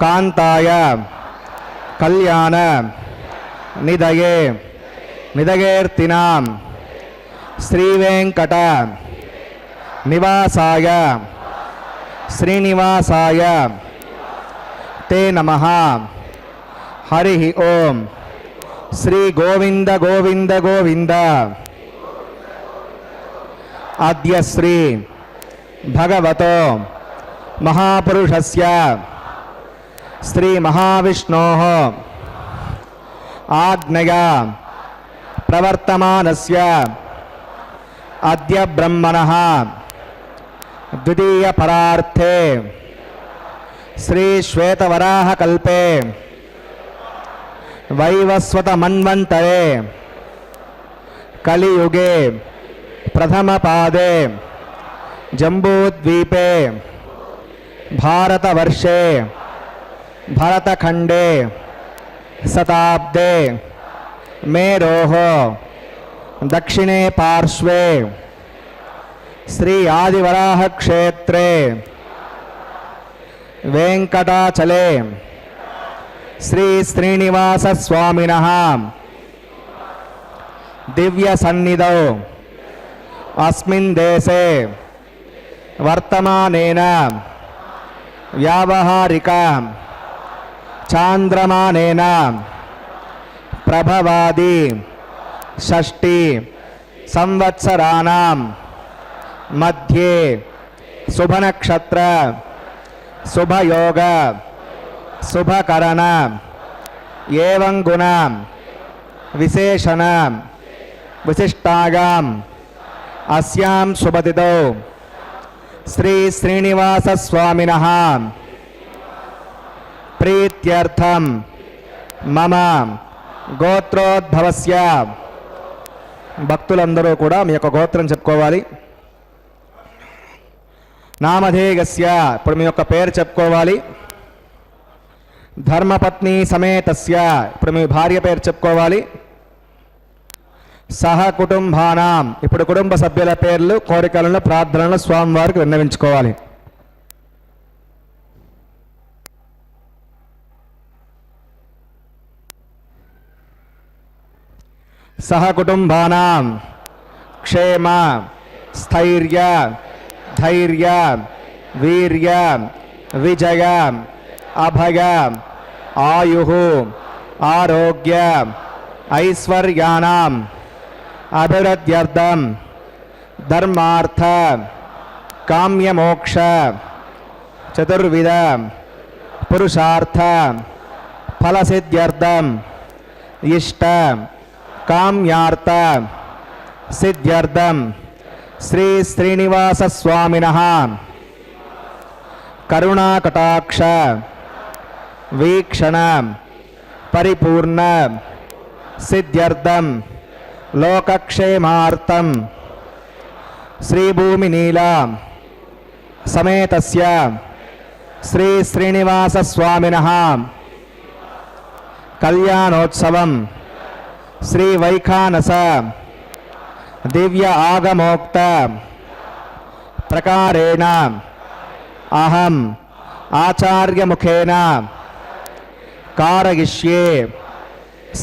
कांताय कल्याण निधये निधयेर्तिनां श्रीवेंकट निवासाय श्रीनिवासाय ते नमः। हरि ओम। श्री गोविंद गोविंद गोविंद। अद्य श्री भगवतो महापुरुषस्य श्री महाविष्णोः आज्ञया प्रवर्तमानस्य अद्य ब्रह्मणः द्वितीय परार्थे श्री श्वेतवराहकल्पे वैवस्वत मन्वन्तरे कलियुगे प्रथम पादे जम्बूद्वीपे भारतवर्षे भरतखंडे शताब्दे मेरोः दक्षिणे पार्श्वे श्री आदिवराह क्षेत्रे वेंकटाचले श्री श्रीनिवास स्वामिनः दिव्य सन्निधौ अस्मिन् देशे वर्तमानेन व्यावहारिक चांद्रमानेन प्रभवादि षष्ठी संवत्सराणां मध्ये शुभनक्षत्र शुभयोग शुभकरण एवं गुण विशेषण विशिष्टायाम् अस्यां शुभतिथौ श्री श्रीनिवास स्वामिनः प्रीत्यर्थम मम गोत्रोद्भवस्य భక్తులందరూ కూడా మీ యొక్క గోత్రం చెప్పుకోవాలి. నామధేయస్య ఇప్పుడు మీ యొక్క పేరు చెప్పుకోవాలి. ధర్మపత్ని సమేతస్య ఇప్పుడు మీ భార్య పేరు చెప్పుకోవాలి. సహ కుటుంబానాం ఇప్పుడు కుటుంబ సభ్యుల పేర్లు కోరికలను ప్రార్థనలను స్వామివారికి విన్నవించుకోవాలి. सह कुटुंबानां क्षेम स्थैर्य धैर्य वीर्य विजय अभय आयुः आरोग्य ऐश्वर्याणाम् अभिवृद्ध्यर्थं धर्मार्थ काम्यमोक्ष चतुर्विध पुरुषार्थ फलसिद्ध्यर्थं इष्ट काम्यार्थ सिद्ध्यर्थं श्री श्रीनिवास स्वामिनः करुणाकटाक्ष वीक्षण परिपूर्ण सिद्ध्यर्थं लोकक्षेमार्थं श्रीभूमिनीला समेतस्य श्री श्रीनिवास स्वामिनः कल्याणोत्सवं श्री वैखानस दिव्य आगमोक्त प्रकारेण अहम् आचार्य मुखेन कारयिष्ये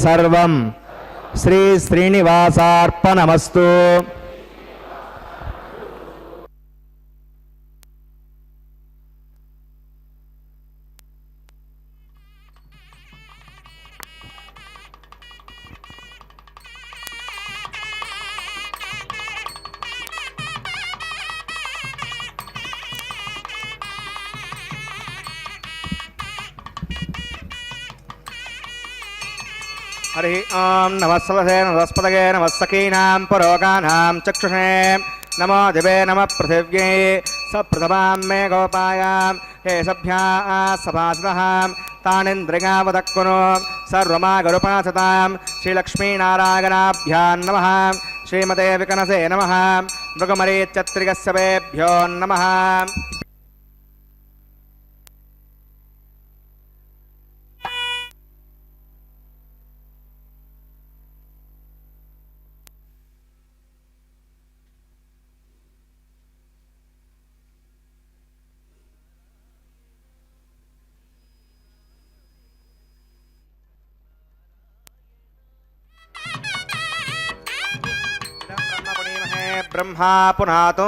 सर्वं श्री श्रीनिवासार्पणमस्तु। हरि ओं नमस्वसे नमस्पतये नमस्सखीनां पुरोगानां चक्षुषे नमो दिवे नमः पृथिव्यै सप्रथमां मे गोपायां हे सभ्याः सभासदः तानिन्द्रियावदक्कुनो सर्वमागरुपासतां श्रीलक्ष्मीनारायणाभ्यां नमः। श्रीमते विकनसे नमः। मृगमरीच्यत्रिगस्यवेभ्यो नमः। ब्रह्मा पुनातो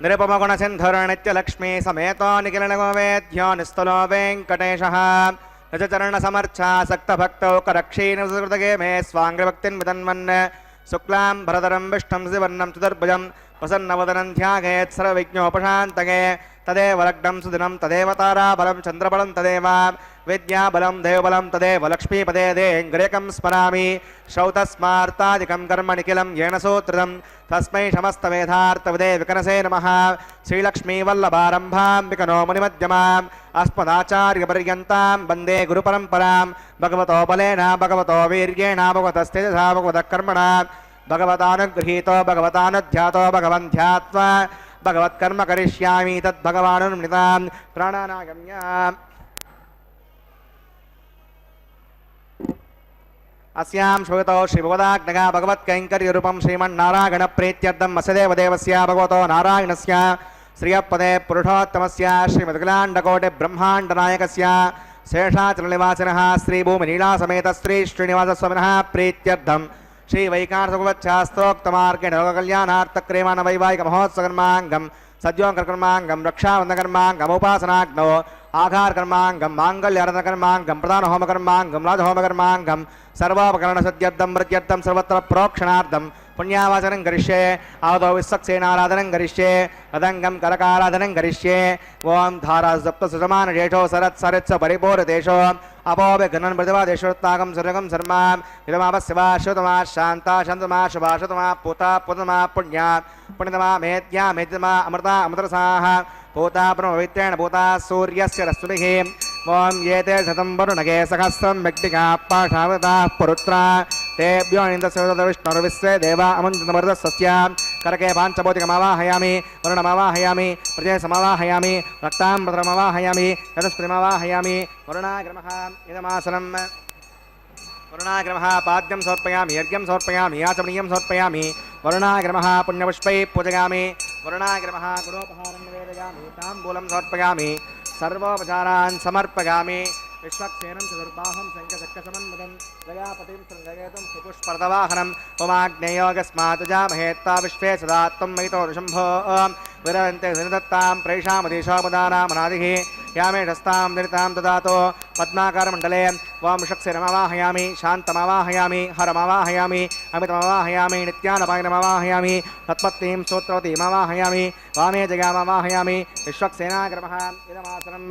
निरुपमगुण सिंधुर नित्यलक्ष्मी समेतो निखिलवेद्यो निस्तुलो वेंकटेशः निजचरण समर्चा सक्त भक्तौ करक्षीण सुकृतगे मे स्वांग्रभक्तिं विदन्वन् शुक्लां भरधरं विष्णुं शिवर्णं चतुर्भुजं प्रसन्नवदनं ध्यायेत् सर्वविघ्नोपशान्तये तदेव लग्नं सुदिनं तदेव ताराबलं चन्द्रबलं तदेव विद्याबलं देवबलं तदेव लक्ष्मीपदे देङ्ग्रेकं स्मरामि श्रौतस्मार्तादिकं कर्म निखिलं येन सूत्रितं तस्मै समस्तवेदार्थविदे विकनसे नमः। श्रीलक्ष्मीवल्लभारम्भां विकनो मुनिमध्यमाम् अस्मदाचार्यपर्यन्तां वन्दे गुरुपरम्परां भगवतो बलेन भगवतो वीर्येण भगवतस्तेजसा भगवतः कर्मणा भगवतानुगृहीतो भगवतानुध्यातो भगवन् ध्यात्वा भगवत्कर्म करिष्यामि तद्भगवानुन्मितां प्राणानागम्याम् अस्यां श्रुतौ श्रीभगवदाज्ञया भगवत्कैङ्कर्यरूपं श्रीमन्नारायणप्रीत्यर्थं वसुदेवदेवस्य भगवतो नारायणस्य श्रियपदे पुरुषोत्तमस्य श्रीमद्गलाण्डकोटिब्रह्माण्डनायकस्य शेषाचलनिवासिनः श्रीभूमिनीलासमेत श्री श्रीनिवासस्वामिनः प्रीत्यर्थं श्रीवैकानसभगवच्छास्त्रोक्तमार्गेण लोककल्याणार्थक्रियमाण वैवाहिकमहोत्सवकर्माङ्गं सद्योकर्माङ्गं रक्षाबन्धकर्माङ्गम् उपासनाग्नौ आघारकर्माङ्गं माङ्गल्यार्थकर्माङ्गं प्रधानहोमकर्माङ्गं राजहोमकर्माङ्गं सर्वोपकरणसद्यर्थं वृद्ध्यर्थं सर्वत्र प्रोक्षणार्थं पुण्यावाचनं करिष्ये आवदौ विस्सक्सेनाराधनं करिष्ये रदङ्गं करकाराधनं करिष्ये ओं धारासप्तसुषमानशेषो सरत्सरित्स परिपूर्णदेशो अपोभिघ्नं प्रतिभादेशोत्ताकं सर्वगं शर्मां इदमावस्यवा श्रुतमा शान्ता शान्तमा शुभा श्रुतमा पूता पूतमा पुण्या पुण्यतमा मेद्या मेद्यमा अमृता अमृतरसाः पूता ब्रह्मवित्रेण पूता सूर्यस्य रश्मिभिः ओं ये ते शतं वरुणगे सहस्रं व्यक्तिका पाठावताः पुरुत्रा तेभ्यो निन्दस्य विष्णुर्विश्वे देवा अमुञ्चमृतस्य करके पाञ्चभौतिकमावाहयामि वरुणमावाहयामि प्रजयसमावाहयामि रक्ताम्बरमावाहयामि चतुष्पतिमावाहयामि वरुणाग्रमः इदमासनं वरुणाग्रमः पाद्यं समर्पयामि यज्ञं समर्पयामि आचमनीयं समर्पयामि वरुणाग्रमः पुण्यपुष्पैः पूजयामि वरुणाग्रमः गुणोपहारं निवेदयामि ताम्बूलं समर्पयामि सर्वोपचारान् समर्पयामि विश्वक्सेनं चतुर्बाहुं शङ्खचक्रसमन्वितं प्रजापतिं शृङ्गयेतुं सुपुष्पर्दवाहनं पुमाग्नेयोगस्मात्जामहेत्ता विश्वे सदा त्वं मयितो ऋषम्भो विरन्ते निदत्तां प्रेषामधीशोपदानामनादिः यामे शस्तां निरतां ददातो पद्माकारमण्डले वां शक्तिरमावाहयामि शान्तमावाहयामि हरमावाहयामि अमितमावाहयामि नित्यानपायनमावाहयामि तत्पत्नीं स्तोत्रवतीमावाहयामि वामे जगामावाहयामि विश्वक्सेनाग्रमः इदमासनं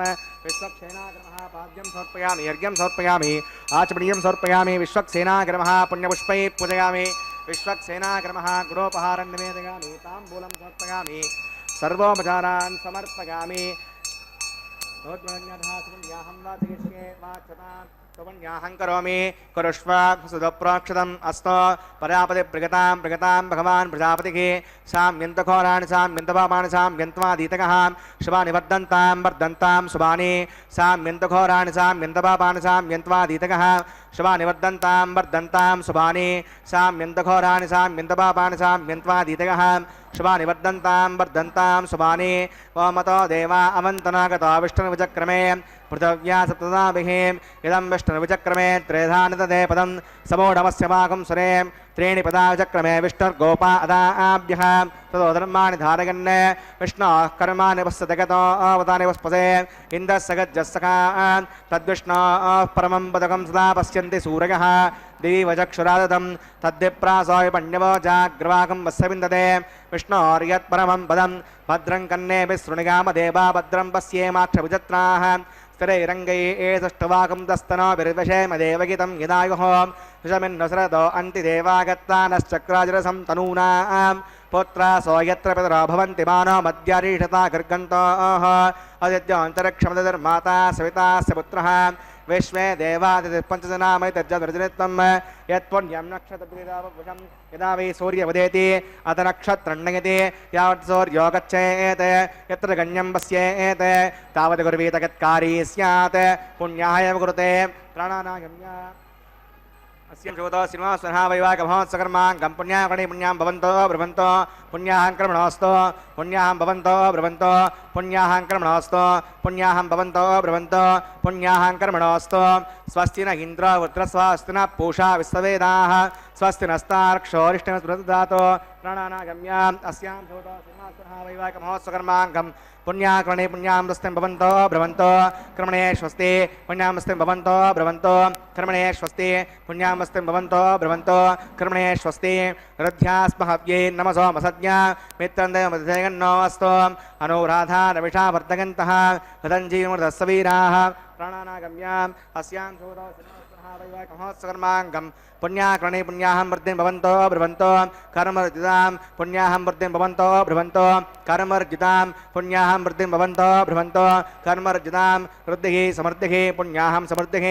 विश्वक्सेनाग्रमः पाद्यं समर्पयामि अर्घ्यं समर्पयामि आचमनीयं समर्पयामि विश्वक्सेनाग्रमः पुण्यपुष्पैः पूजयामि विश्वक्सेनाग्रमः गुरोपहारं निवेदयामि ताम्बूलं समर्पयामि सर्वोपचारान् समर्पयामि त्वन्याहं करोमि कुरुष्व सुधप्रोक्षतम् अस्तु परापदे प्रगतां भगवान् प्रजापतिः साम्यन्तघोराणि साम्यन्तपापाणि साम्यन्त्वादीतकः शुभानि वर्धन्तां शुभानि साम्यन्तघोराणि साम्यन्तपापाणि साम्यन्त्वादीतकः शुभानि वर्धन्तां शुभानि साम्यन्तघोराणि साम्यन्तपापाणि साम्यन्त्वादीतकः शुभानि वर्धन्तां शुभानि ओमतो देवा अवन्तनागतो विष्णुविचक्रमे पृथिव्या सप्तदाभिः इदं विष्णुविचक्रमे त्रेधानितदे पदं समूढमस्य वागं सुरे त्रीणि पदा विचक्रमे विष्णुर्गोपा अदाभ्यः ततो धर्माणि धारयन् विष्णोः कर्माणि वस्तगतो अवतानि वस्पसे इन्दः सगज्जस्सखा तद्विष्णोः परमं पदकं सदा पश्यन्ति सूरयः दिवचक्षुरादतं तद्विप्रासोय पण्यवो जाग्रवाकं वत्सविन्दते विष्णोर्यत्परमं पदं भद्रं कन्नेभिः शृणुगामदेवा भद्रं पश्येमाक्षविजत्राः स्थिरैरङ्गैः दस्तनो विर्वशेमदेवगितं यदायुः सुषमिन्नसरतो अन्तिदेवागत्ता नश्चक्राजरसं तनूनां पुत्रा सो यत्र पितरो भवन्ति मानो मद्यारीषता गर्गन्तोः अदित्योऽन्तरिक्षमदर्माता सवितास्य पुत्रः विश्वे देवादिपञ्चजनामैतज्जर्जनित्वं यत्पुण्यं नक्षत्रं यदा वै सूर्यवदेति अथ नक्षत्रण्यते यावत् सूर्यो गच्छेत् यत्र गण्यं पश्येत् तावत् गुर्वीत गत्कारी स्यात् पुण्याय कुरुते प्राणानागम्य अस्यं शोतो श्रीनिवासः वैवाकमहोत्सकर्माङ्गं पुण्याकणे पुण्यां भवन्तो ब्रवन्तो पुण्याहं कर्मणोऽस्तु पुण्याहं भवन्तो ब्रवन्तो पुण्याहं कर्मणोऽस्तु पुण्याहं भवन्तो ब्रवन्तो पुण्याहं कर्मणोऽस्तु स्वस्ति न इन्द्रो वृत्रस्वस्ति न पूषा विश्ववेदाः स्वस्ति नस्तार्क्षोरिष्टमस्मृतदातो प्राणानागम्याम् अस्यां शोतो श्रीनिवासः वैवाकमहोत्सकर्माङ्गं पुण्याकर्णे पुण्यां दस्तं भवन्तो ब्रवन्तो कर्मणे स्वस्ति पुण्यां दस्तं भवन्तो ब्रवन्तो कर्मणे स्वस्ति पुण्यां दस्तं भवन्तो ब्रवन्तो कर्मणे स्वस्ति रथ्यास्महव्ये नमसो मसज्ञा मित्रन्दयमधिगन्नो अस्तु अनुराधा रविषा वर्धगन्तः हृदञ्जीवमृतस्वीराः प्राणानागम्याम् अस्यां शोधो वैवाकमहोत्सकर्माङ्गं पुण्याकर्णे पुण्याहं वृद्धिं भवन्तो ब्रवन्तो कर्मर्जितां पुण्याहं वृद्धिं भवन्तो ब्रवन्तो कर्मर्जितां पुण्याहं वृद्धिं भवन्तो ब्रवन्तो कर्मर्जितां वृद्धिः समृद्धिः पुण्याहं समृद्धिः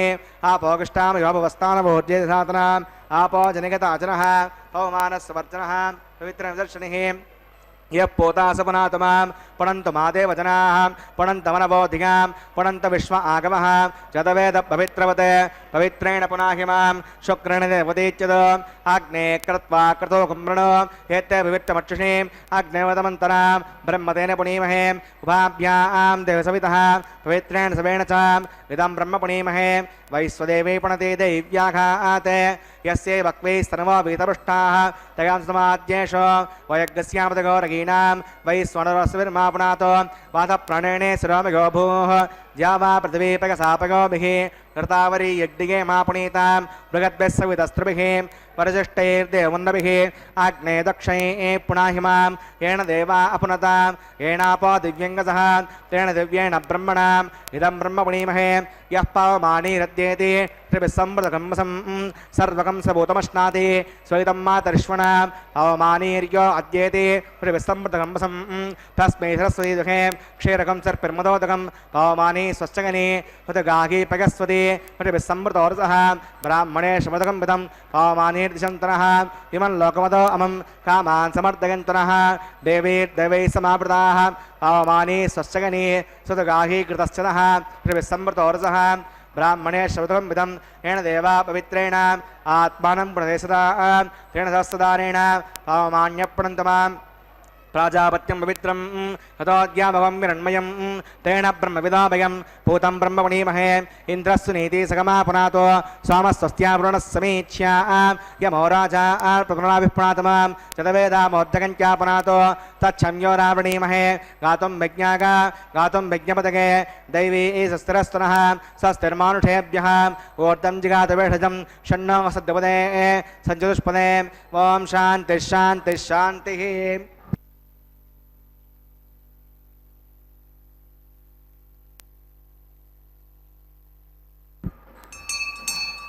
आपोगिष्टां योपवस्थानभोज्यसातनाम् आपो जनिगताचनः पवमानस्वर्जनः पवित्रनिदर्शनिः यः पोतासपनातमां पणन्तु मादेव जनाः पणन्तमनबोधिगां पणन्त विश्व आगमः चतवेद पवित्रवत् पवित्रेण पुनाहिमां शुक्रेण देवतीच्यत आग्ने कृत्वा क्रतो कुम्रणो एते पवित्रमक्षुषीम् अग्नेवतमन्तरां ब्रह्मतेन पुनीमहे उभाभ्यां देवसवितः पवित्रेण सवेण च इदं ब्रह्म पुनीमहे वैश्वदेवे पुणते दैव्याघाते यस्य वक्वे स्तनवो वीतपृष्ठाः तयां समाद्येषो वयज्ञस्यामतगौरगीणां वैश्वनरस्विर्मापुनातो वातप्राणेने शिरोमयो भूः ज्यावा पृथिवीपगसापगोभिः कृतावरी यज्ञिगे मापुनीतां बृहद्भिः सवितस्त्रिभिः परिशिष्टैर्देवमुन्नभिः आग्ने दक्षैः पुनाहिमां येन देवा अपुनतां येनापो दिव्यङ्गसः तेन दिव्येण ब्रह्मणाम् इदं ब्रह्म पुनीमहे यः पावमानीरद्येति त्रिभिस्सम्मृतकम्सं सर्वकं सबूतमश्नाति स्वैतं मातरिष्वणां पावमानीर्यो अद्येति त्रिभिस्सम्मृतकम्सं तस्मै सरस्वती दुःखे क्षीरकं सर्पिर्मदोदकं पावमानी स्वश्चगनी हृतगाही पगस्वती त्रिभिस्सम्मृतोरसः ब्राह्मणे शमदकं विदं पावमानीर्दिशन्तनः इमं लोकमदो अमं कामान् समर्दयन्तनः देवैर्देवैः समावृताः पावमानी स्वश्चगनी सुतगाही कृतश्चनः त्रिभिस्सम्मृतोरसः ब्राह्मणे श्रवतं विदं येन देवा पवित्रेण आत्मानं प्रणदेशदा तेन सहस्रदानेन पावमान्यप्रणन्तमां प्राजापत्यं पवित्रं ततोऽद्यामवं विरण्मयं तेन ब्रह्मविदाभयं भूतं ब्रह्मवणीमहे इन्द्रस्तु नीति सगमा पुनातो सोमस्वस्त्यावरुणः समीच्या यमो राजा प्रपुणाभिप्रातमां चतवेदामोद्यगञ्च्या पुनातो तच्छम्यो रावणीमहे गातुं विज्ञागा गातुं विज्ञपदगे दैवी शस्त्रस्तनः स्वस्तिर्मानुषेभ्यः ऊर्ध्वं जिगातवेषजं षण्णो सद्यपदे सञ्चतुष्पदे ॐ शान्तिः शान्तिः शान्तिः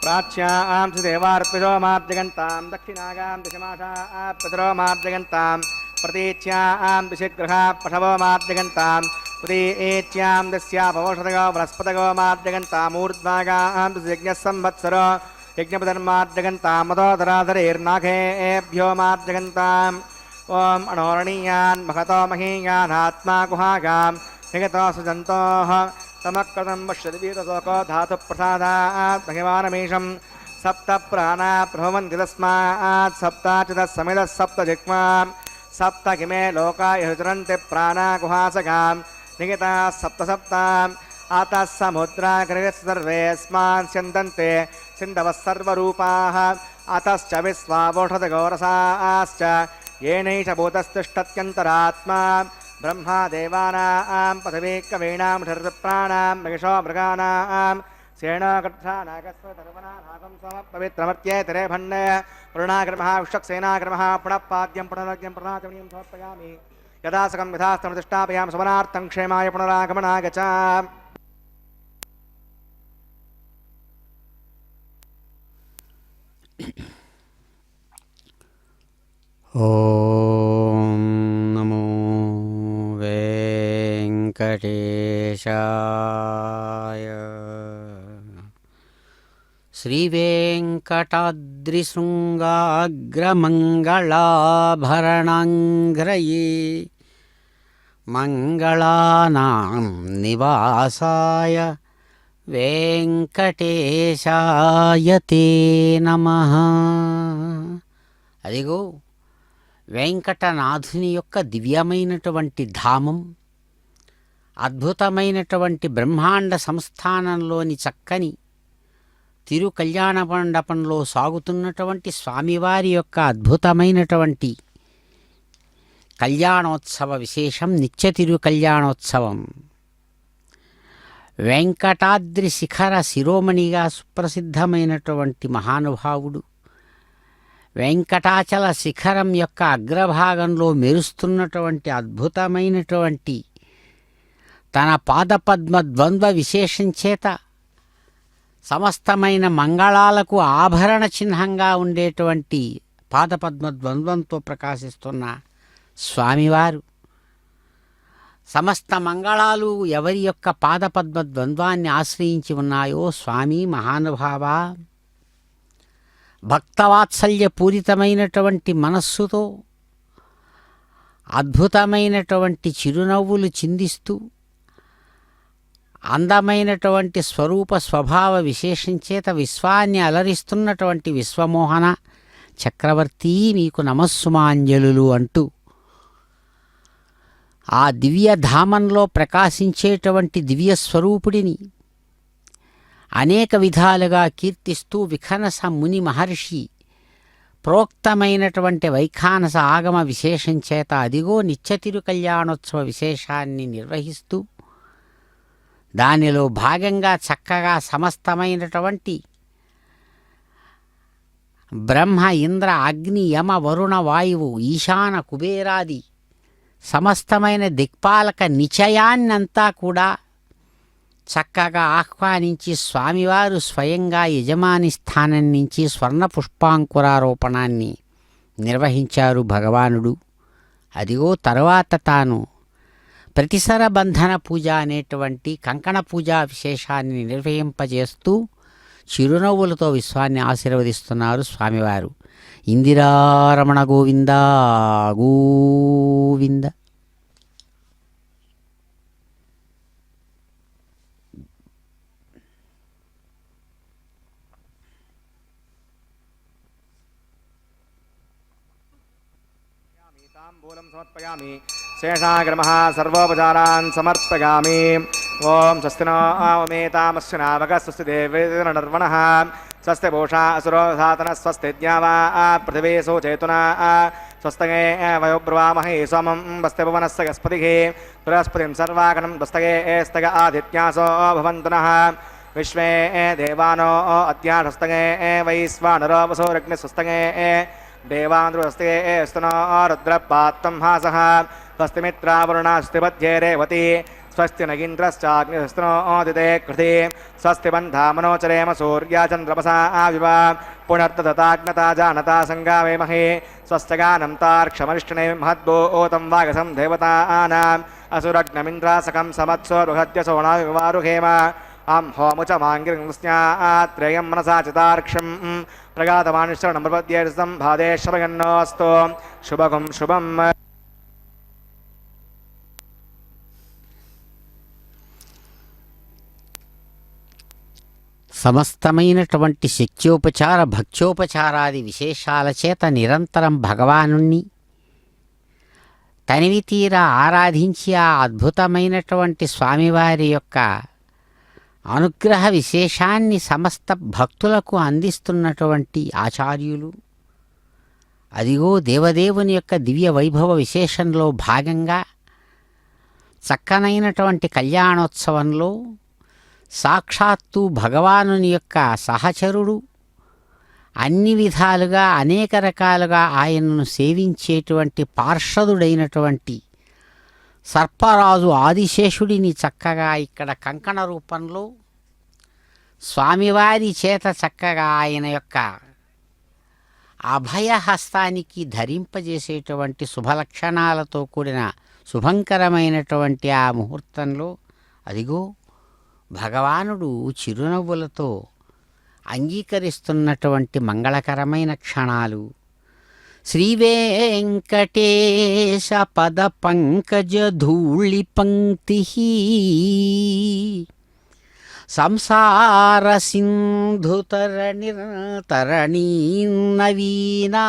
प्राच्यां सुदेवार्पितो मार्जगन्तां दक्षिणागां दिशमाशाः पितरो मार्जगन्तां प्रतीच्यां दिशिग्रहा पशवो मार्जगन्तां प्रतीच्यां दस्यापवोषधगो बृहस्पतगो मार्जगन्तामूर्ध्वागां यज्ञः संवत्सरो यज्ञपदन्मार्जगन्तां मदोदराधरेर्नाघेभ्यो मार्जगन्ताम् ॐ अणोरणीयान् महतो महीयान् आत्मा गुहागां निगतो सुजन्तोः तमकृतं पश्यतिवीतशोको धातुप्रसादात् महिमानमीशं सप्त प्राणा प्रभवन्ति तस्मात् सप्ताचितः समितः सप्त जिह्वां सप्त किमे लोका यचरन्ति प्राणा गुहासगां निगिताः सप्त सप्ताम् आतः समुद्रा गृहस्य सर्वेऽस्मान् स्यन्दन्ते सिन्धवः सर्वरूपाः अतश्च विश्वावोषधगोरसाश्च येनैष भूतस्तिष्ठत्यन्तरात्मा ब्रह्मा देवानां पृथिवी कवीनां षड्प्राणां महिषो मृगाणां सेनागर्थानागस्वधर्मनागं समपवित्रमर्त्ये तिरे भण्डे वरुणाग्रमः विश्वक्सेनाग्रमः पुनः पाद्यं पुनरग्यं पुनराचमनीं समर्पयामि यदा सकं यथास्तमतिष्ठापयां समनार्थं क्षेमाय पुनरागमनागच ఓం నమో వెంకటేశాయ. శ్రీవేంకటాద్రిశృంగాగ్రమంగళాభరణాంఘ్రయే మంగళానాం నివాసాయ వెంకటేశాయ తే నమః. అదిగో వెంకటనాథుని యొక్క దివ్యమైనటువంటి ధామం, అద్భుతమైనటువంటి బ్రహ్మాండ సంస్థానంలోని చక్కని తిరు కళ్యాణ మండపంలో సాగుతున్నటువంటి స్వామివారి యొక్క అద్భుతమైనటువంటి కళ్యాణోత్సవ విశేషం నిత్య తిరు కళ్యాణోత్సవం. వెంకటాద్రి శిఖర శిరోమణిగా సుప్రసిద్ధమైనటువంటి మహానుభావుడు వెంకటాచల శిఖరం యొక్క అగ్రభాగంలో మెరుస్తున్నటువంటి అద్భుతమైనటువంటి తన పాదపద్మ ద్వంద్వ విశేషం చేత సమస్తమైన మంగళాలకు ఆభరణ చిహ్నంగా ఉండేటువంటి పాదపద్మ ద్వంద్వంతో ప్రకాశిస్తున్న స్వామివారు సమస్త మంగళాలు ఎవరి యొక్క పాదపద్మ ద్వంద్వాన్ని ఆశ్రయించి ఉన్నాయో స్వామి మహానుభావ, భక్తవాత్సల్యపూరితమైనటువంటి మనస్సుతో అద్భుతమైనటువంటి చిరునవ్వులు చిందిస్తూ అందమైనటువంటి స్వరూప స్వభావ విశేషం చేత విశ్వాన్ని అలరిస్తున్నటువంటి విశ్వమోహన చక్రవర్తి నీకు నమస్సుమాంజలులు అంటూ ఆ దివ్యధామంలో ప్రకాశించేటువంటి దివ్యస్వరూపుడిని అనేక విధాలుగా కీర్తిస్తూ విఖనస ముని మహర్షి ప్రోక్తమైనటువంటి వైఖానస ఆగమ విశేషం చేత అదిగో నిత్యతిరు కళ్యాణోత్సవ విశేషాన్ని నిర్వహిస్తూ దానిలో భాగంగా చక్కగా సమస్తమైనటువంటి బ్రహ్మ ఇంద్ర అగ్ని యమ వరుణ వాయువు ఈశాన కుబేరాది సమస్తమైన దిక్పాలక నిచయాన్నంతా కూడా చక్కగా ఆహ్వానించి స్వామివారు స్వయంగా యజమాని స్థానం నుంచి స్వర్ణ పుష్పాంకురారోపణాన్ని నిర్వహించారు భగవానుడు. అదిగో తరువాత తాను ప్రతిసర బంధన పూజ అనేటువంటి కంకణ పూజా విశేషాన్ని నిర్వహింపజేస్తూ చిరునవ్వులతో విశ్వాన్ని ఆశీర్వదిస్తున్నారు స్వామివారు. ఇందిరారమణ గోవింద గోవింద. ताम्बूलं समर्पयामि शेषाग्रमः सर्वोपचारान् समर्पयामि ॐ स्वस्ति नो अमेतामस्विनावकः स्वस्ति देवेर्नर्वणः स्वस्ति पूषा असुरो सातनः स्वस्ति द्यावा पृथिवी सुचेतुना स्वस्तगे वयोब्रवामहे सोमं वस्ति भुवनस्य गस्पतिः बृहस्पतिं सर्वागणं वस्तगे स्तग आदित्यासो भवन्तु नः विश्वे देवानो अद्याढस्तगे वैश्वानरो वसोरग्निस्वस्तगे देवान्द्रुस्ते स्तनो रुद्रपात्तं हासः स्वस्ति मित्रावरुणा स्वस्ति मध्ये रेवती स्वस्ति नगीन्द्रश्चाग्निस्तनो दिते कृते स्वस्ति बन्धा मनोचरेम सूर्या चन्द्रमसा आविव पुनर्तदताग्नता जानता सङ्गावेमहे स्वस्तिगानं तार्क्षमरिष्टने महद्भूतं वागसं देवतानाम् असुरग्नमिन्द्रासकं समत्सो बृहद्यसोणाविवारुहेम अं होमुच माङ्गिर्स्न्यात्रेयं मनसा चितार्क्षं प्रगातमानुश्रवणं प्रपद्येर्सं भादेश्वरगन्नोऽस्तु शुभगुं शुभम् సమస్తమైనటువంటి శక్త్యోపచార భక్త్యోపచారాది విశేషాల చేత నిరంతరం భగవానుణ్ణి తనివి తీరా ఆరాధించి ఆ అద్భుతమైనటువంటి స్వామివారి యొక్క అనుగ్రహ విశేషాన్ని సమస్త భక్తులకు అందిస్తున్నటువంటి ఆచార్యులు, అదిగో దేవదేవుని యొక్క దివ్య వైభవ విశేషంలో భాగంగా చక్కనైనటువంటి కళ్యాణోత్సవంలో సాక్షాత్తు భగవానుని యొక్క సహచరుడు, అన్ని విధాలుగా అనేక రకాలుగా ఆయనను సేవించేటువంటి పార్షదుడైనటువంటి సర్పరాజు ఆదిశేషుడిని చక్కగా ఇక్కడ కంకణ రూపంలో స్వామివారి చేత చక్కగా ఆయన యొక్క అభయహస్తానికి ధరింపజేసేటువంటి శుభలక్షణాలతో కూడిన శుభంకరమైనటువంటి ఆ ముహూర్తంలో అదిగో భగవానుడు చిరునవ్వులతో అంగీకరిస్తున్నటువంటి మంగళకరమైన క్షణాలు. శ్రీవేంకటేశ పద పంకజ ధూళి పంక్తి సంసార సింధు తరణీ నవీనా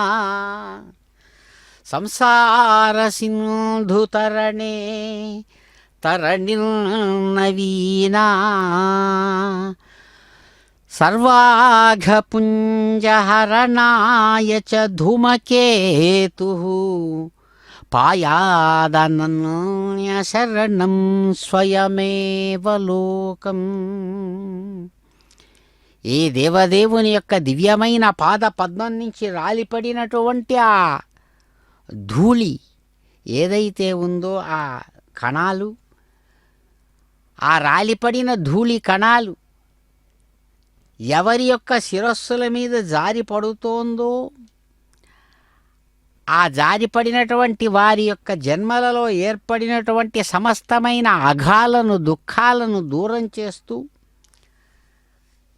సంసార సింధు తరణే తరణిర్నవీనా సర్వాఘపుంజహరణాయ చ ధూమకేతుః పాయాదనన్య శరణం స్వయమేవ లోకం. ఏ దేవదేవుని యొక్క దివ్యమైన పాద పద్మం నుంచి రాలిపడినటువంటి ఆ ధూళి ఏదైతే ఉందో, ఆ కణాలు, ఆ రాలిపడిన ధూళి కణాలు ఎవరి యొక్క శిరస్సుల మీద జారి పడుతోందో, ఆ జారిపడినటువంటి వారి యొక్క జన్మలలో ఏర్పడినటువంటి సమస్తమైన అఘాలను దుఃఖాలను దూరం చేస్తూ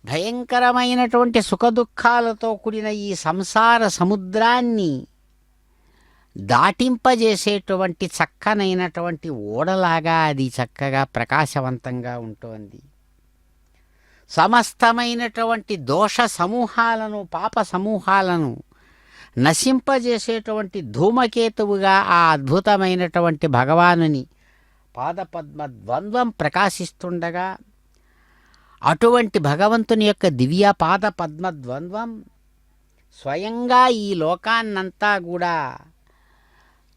భయంకరమైనటువంటి సుఖదుఖాలతో కూడిన ఈ సంసార సముద్రాన్ని దాటింపజేసేటువంటి చక్కనైనటువంటి ఓడలాగా అది చక్కగా ప్రకాశవంతంగా ఉంటుంది. సమస్తమైనటువంటి దోష సమూహాలను, పాప సమూహాలను నశింపజేసేటువంటి ధూమకేతువుగా ఆ అద్భుతమైనటువంటి భగవానుని పాదపద్మ ద్వంద్వం ప్రకాశిస్తుండగా, అటువంటి భగవంతుని యొక్క దివ్య పాద పద్మ ద్వంద్వం స్వయంగా ఈ లోకాన్నంతా కూడా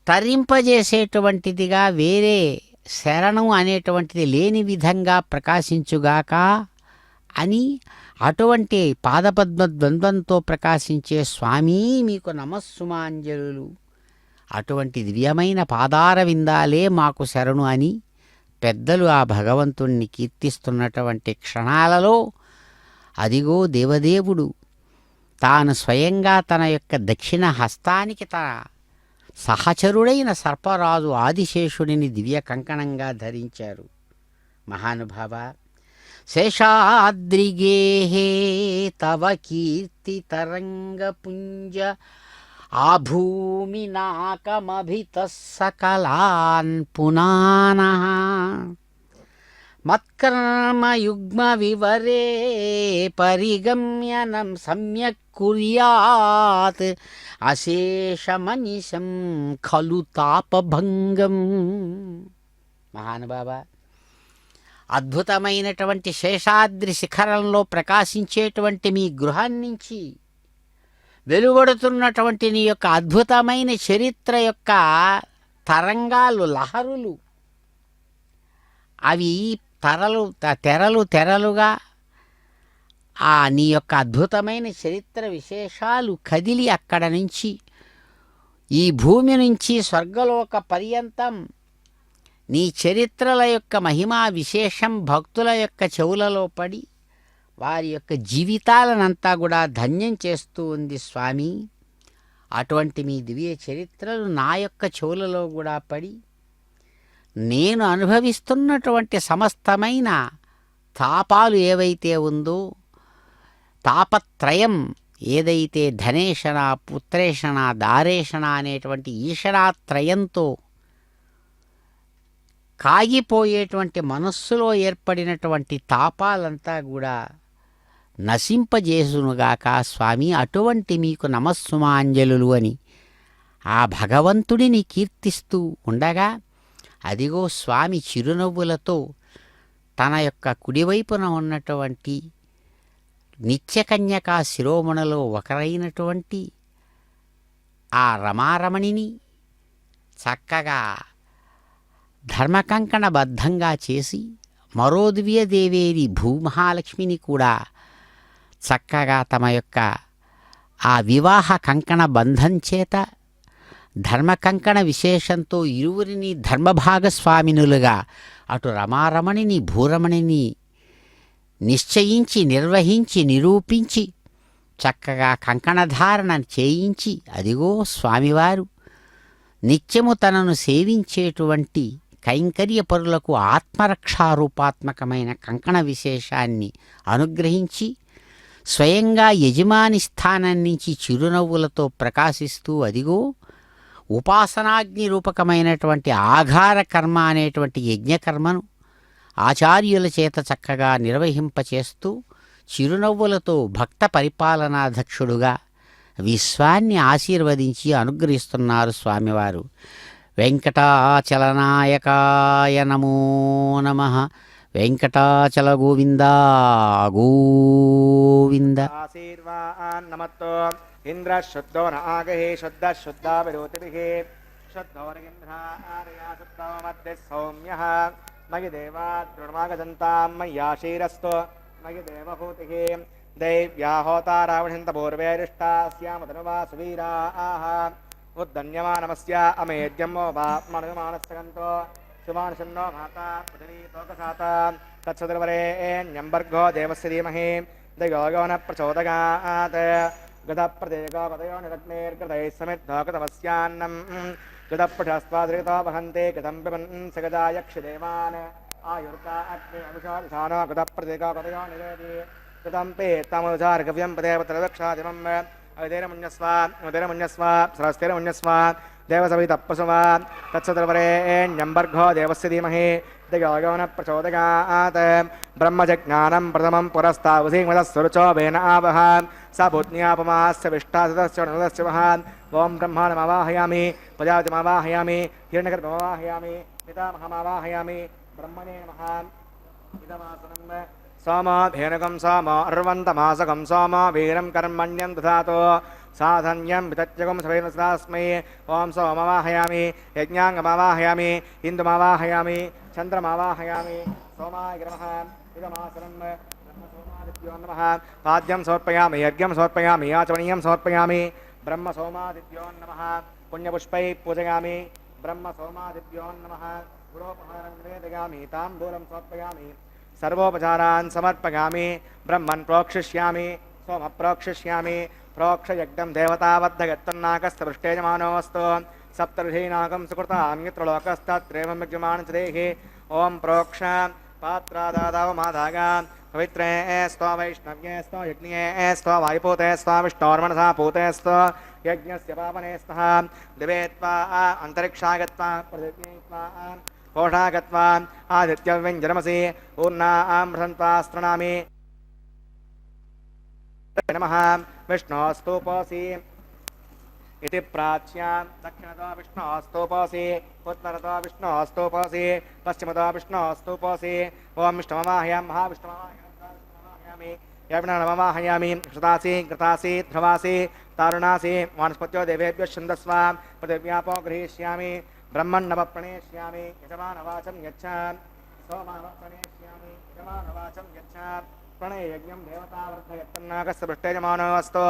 తరింపజేసేటువంటిదిగా, వేరే శరణం అనేటువంటిది లేని విధంగా ప్రకాశించుగాక అని అటువంటి పాదపద్మ ద్వంద్వంతో ప్రకాశించే స్వామి మీకు నమస్సుమాంజలు, అటువంటి దివ్యమైన పాదార విందాలే మాకు శరణు అని పెద్దలు ఆ భగవంతుణ్ణి కీర్తిస్తున్నటువంటి క్షణాలలో అదిగో దేవదేవుడు తాను స్వయంగా తన యొక్క దక్షిణ హస్తానికి తన సహచరుడైన సర్పరాజు ఆదిశేషుడిని దివ్య కంకణంగా ధరించారు. మహానుభావ, శేషాద్రిగేహే తవ కీర్తి తరంగపుంజ ఆభూమి నాకమభిత సకలాన్ పునానః మత్కర్మయుగ్మ వివరే పరిగమ్యనం సమ్యక్ కుర్యాత్ అశేషమనిశం ఖలు తాపభంగం. మహానుభావ, అద్భుతమైనటువంటి శేషాద్రి శిఖరంలో ప్రకాశించేటువంటి మీ గృహం నుంచి వెలువడుతున్నటువంటి నీ యొక్క అద్భుతమైన చరిత్ర యొక్క తరంగాలు, లహరులు, అవి తెరలుగా ఆ నీ యొక్క అద్భుతమైన చరిత్ర విశేషాలు కదిలి అక్కడ నుంచి ఈ భూమి నుంచి స్వర్గలోక పర్యంతం నీ చరిత్రల యొక్క మహిమా విశేషం భక్తుల యొక్క చెవులలో పడి వారి యొక్క జీవితాలనంతా కూడా ధన్యం చేస్తూ ఉంది స్వామి. అటువంటి మీ దివ్య చరిత్రలు నా యొక్క చెవులలో కూడా పడి నేను అనుభవిస్తున్నటువంటి సమస్తమైన తాపాలు ఏవైతే ఉందో, తాపత్రయం ఏదైతే ధనేషణ, పుత్రేషణ, దారేషణ అనేటువంటి ఈషణాత్రయంతో కాగిపోయేటువంటి మనస్సులో ఏర్పడినటువంటి తాపాలంతా కూడా నశింపజేసునుగాక స్వామి. అటువంటి మీకు నమస్సుమాంజలులు అని ఆ భగవంతుడిని కీర్తిస్తూ ఉండగా, అదిగో స్వామి చిరునవ్వులతో తన యొక్క కుడివైపున ఉన్నటువంటి నిత్యకన్యకా శిరోమణిలో ఒకరైనటువంటి ఆ రమారమణిని చక్కగా ధర్మకంకణబద్ధంగా చేసి, మరో దివ్యదేవేరి భూమహాలక్ష్మిని కూడా చక్కగా తమ యొక్క ఆ వివాహ కంకణ బంధం చేత ధర్మకంకణ విశేషంతో ఇరువురిని ధర్మభాగస్వామినులుగా అటు రమారమణిని భూరమణిని నిశ్చయించి, నిర్వహించి, నిరూపించి చక్కగా కంకణధారణ చేయించి, అదిగో స్వామివారు నిత్యము తనను సేవించేటువంటి కైంకర్యపరులకు ఆత్మరక్షారూపాత్మకమైన కంకణ విశేషాన్ని అనుగ్రహించి, స్వయంగా యజమాని స్థానం నుంచి చిరునవ్వులతో ప్రకాశిస్తూ అదిగో ఉపాసనాగ్ని రూపకమైనటువంటి ఆఘార కర్మ అనేటువంటి యజ్ఞకర్మను ఆచార్యుల చేత చక్కగా నిర్వహింపచేస్తూ చిరునవ్వులతో భక్త పరిపాలనాధ్యక్షుడుగా విశ్వాన్ని ఆశీర్వదించి అనుగ్రహిస్తున్నారు స్వామివారు. వెంకటాచలనాయకాయ నమో నమః. వెంకటాచల గోవింద గోవింద. ఆశీర్వాన్నమత్తో ఇంద్ర శుద్ధో నాగహే శుద్ధ శుద్ధా విరోతిభిః శుద్ధోరగింధ్రారయా శుద్ధో మధ్య సౌమ్యః మయి దేవా దృఢమాగజంతాం మయ్యాశీరస్తో మయి దేవభూతిః దైవ్యా హోతారావణింత పూర్వేరిష్టాస్యామతనువా సువీరాః ఉద్దన్యమానమస్య అమేద్యమో వాప్మనుమానస్సగంతో శుభానుషన్నో మాతా పృథివీ తోకసాత తత్సదుర్వరేణ్యంబర్గో దేవస్య ధీమహి దయోగోన ప్రచోదయాత్ గతప్రదేగో పదయో నిరగ్నేర్గతైः సమిద్ధోగతమస్యాన్నం గతపృషస్వాద్రిగతో వహంతే గతం పిబన్ సగదాయక్షిదేవాన్ ఆయుర్గా అగ్ని అభిషాదిషానో గతప్రదేగో పదయో నిరేది గతం పేత్తముచార్గవ్యం పదేవతరదక్షాదిమం అవిధేరమున్యస్వ సరస్తేరమున్యస్వ దేవసవితప్పసువ తత్సదుర్వరేణ్యంబర్గో దేవస్య ధీమహి దిగోగోన ప్రచోదయాత్ బ్రహ్మజజ్ఞానం ప్రథమం పురస్తావసీమదస్సురుచో వేన ఆవహ స భూజ్ఞాపమాస్య విష్టాసదస్య వహ. ఓం బ్రహ్మాణమవాహయామి, ప్రజాపతిమవాహయామి, హిరణ్యగర్భమవాహయామి, పితామహమవాహయామి. బ్రహ్మణే నమః. ఇదమాసనం సోమోధేనుకం సోమో అర్వంతమాసకం సోమో వీరం కర్మణ్యం దధాతో సాధన్యం వితత్యకం సవేనస్మై. ఓం సోమవాహయామి, యజ్ఞాంగమవాహయామి, ఇందుమవాహయామి, చంద్రమవాహయామి. సోమాయ నమః. ఇదమాసనం బ్రహ్మసోమాదిత్యో నమః. పాద్యం సమర్పయామి, యజ్ఞం సమర్పయామి, ఆచమనీయం సమర్పయామి. బ్రహ్మసోమాదిత్యో నమః. పుణ్యపుష్పై పూజయామి. బ్రహ్మసోమాదిత్యో నమః. గురోపహారం నివేదయామి, తాంబూలం సమర్పయామి. సర్వోపచారాన్ సమర్పయామి. బ్రహ్మన్ ప్రోక్షిష్యామి, సోమ ప్రోక్షిష్యామి. ప్రోక్షయజ్ఞం దేవతావద్ధగత్తన్నాకస్తృష్టేజమానోऽस्तु సప్తర్షీనాగం సుకృతాన్యత్ర లోకస్తత్రేవం యజ్ఞమానచదేహి. ఓం ప్రోక్ష పాత్రాదాదావమాదాగ పవిత్రే స్వ వైష్ణవ్యే స్వ యజ్ఞే స్వ వాయుపూతే స్వ విష్ణోర్మనసా పూతే స్వ యజ్ఞస్య పావనే స్తః. దివే త్వా అంతరిక్షాగత్వా పృథివ్యే త్వా कोषागत्वा आदित्यव्यञ्जनमसि ऊर्णां प्रसन्त्वास्त्रणामि नमः विष्णोस्तूपोऽसि इति प्राच्यां दक्षिणतो विष्णोस्तूपोऽसि उत्तरतो विष्णोस्तूपोऽसि पश्चिमतो विष्णोस्तूपोऽसि ॐ विष्णुमवाहयामि महाविष्णुमवाहयामि यज्ञनमवाहयामि श्रुतासि कृतासि ध्रुवासि तारुणासि वानस्पत्यो देवेभ्यः छन्दस्व पृथिव्यापो गृहीष्यामि ब्रह्मण्णवप्रणेष्यामि यजमानवाचं यच्छ सोमावप्रणेष्यामि यजमानवाचं यच्छ प्रणयज्ञं देवतावर्धयत्तन्नागस्य पृष्ठेजमानोऽस्तु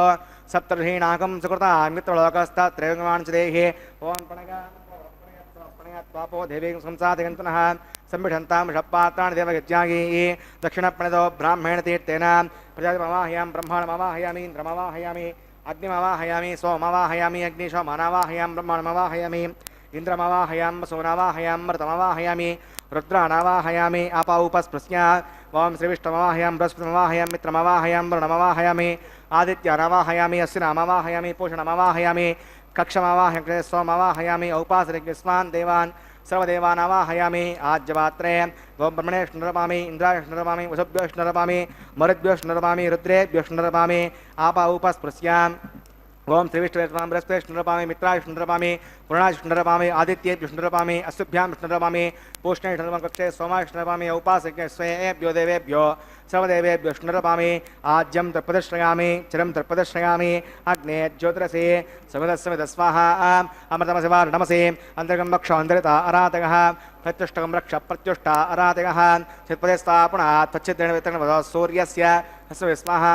सप्तर्षीणाकं सुकृता मित्रलोकस्तत्रैवमान् च देहि ॐ प्रणयत्वापो देवी संसादयन्तनः संविषन्तां षट्पात्राणि देवयज्ञागी दक्षिणप्रणतो ब्राह्मणेन तीर्थेन प्रजापतिमवाहयामि ब्रह्माणमवाहयामि इन्द्रमवाहयामि अग्निमवाहयामि सोमवाहयामि अग्निशोमानवाहयामि ब्रह्माणमवाहयामि इन्द्रमवाहयामि वसुनवाहयामि मृतमवाहयामि रुद्रानवाहयामि अपाउपस्पृश्य ॐ श्रीविष्णुमवाहयामि बृहस्पतिमवाहयामि मित्रमवाहयामि वरुणमवाहयामि आदित्यनवाहयामि अश्विनमवाहयामि पूषणमवाहयामि कक्षमवाहयामि सोमवाहयामि औपासनिग्स्वान् देवान् सर्वदेवानवाहयामि आज्यपात्रे ॐ ब्रह्मणेष्णुरपामि इन्द्रायष्णुरपामि वसुभ्योष्णुरपामि मरुद्भ्योष्णुरपामि रुद्रेभ्योष्णुरपामि आपाउपस्पृश्याम् ओम श्रीविष्णुरपामि बृहस्पतिष्णुरपामि मित्राष्णुरपामि पुराणाष्णुरपामि आदित्येभ्युष्णुरपामि अश्वभ्याम्ष्णुरपामि पूष्णेष्णुरपामि कक्षे सोमाष्णुरपामि औपासके स्वेभ्यो देवेभ्यो सर्वदेवेभ्योष्णुरपामि आज्यं तर्पदश्रयामि चिरं तर्पदश्रयामि अग्ने ज्योतिरसि समिधस्वाहा अमृतमसिवार्णमसि अन्तर्गं वक्षान्तरिता अरातकः प्रत्युष्टकं रक्ष प्रत्युष्टा अरातकः चित्पदे स्थापना त्वच्चिद्रेण वितरणवदो सूर्यस्य स्वाहा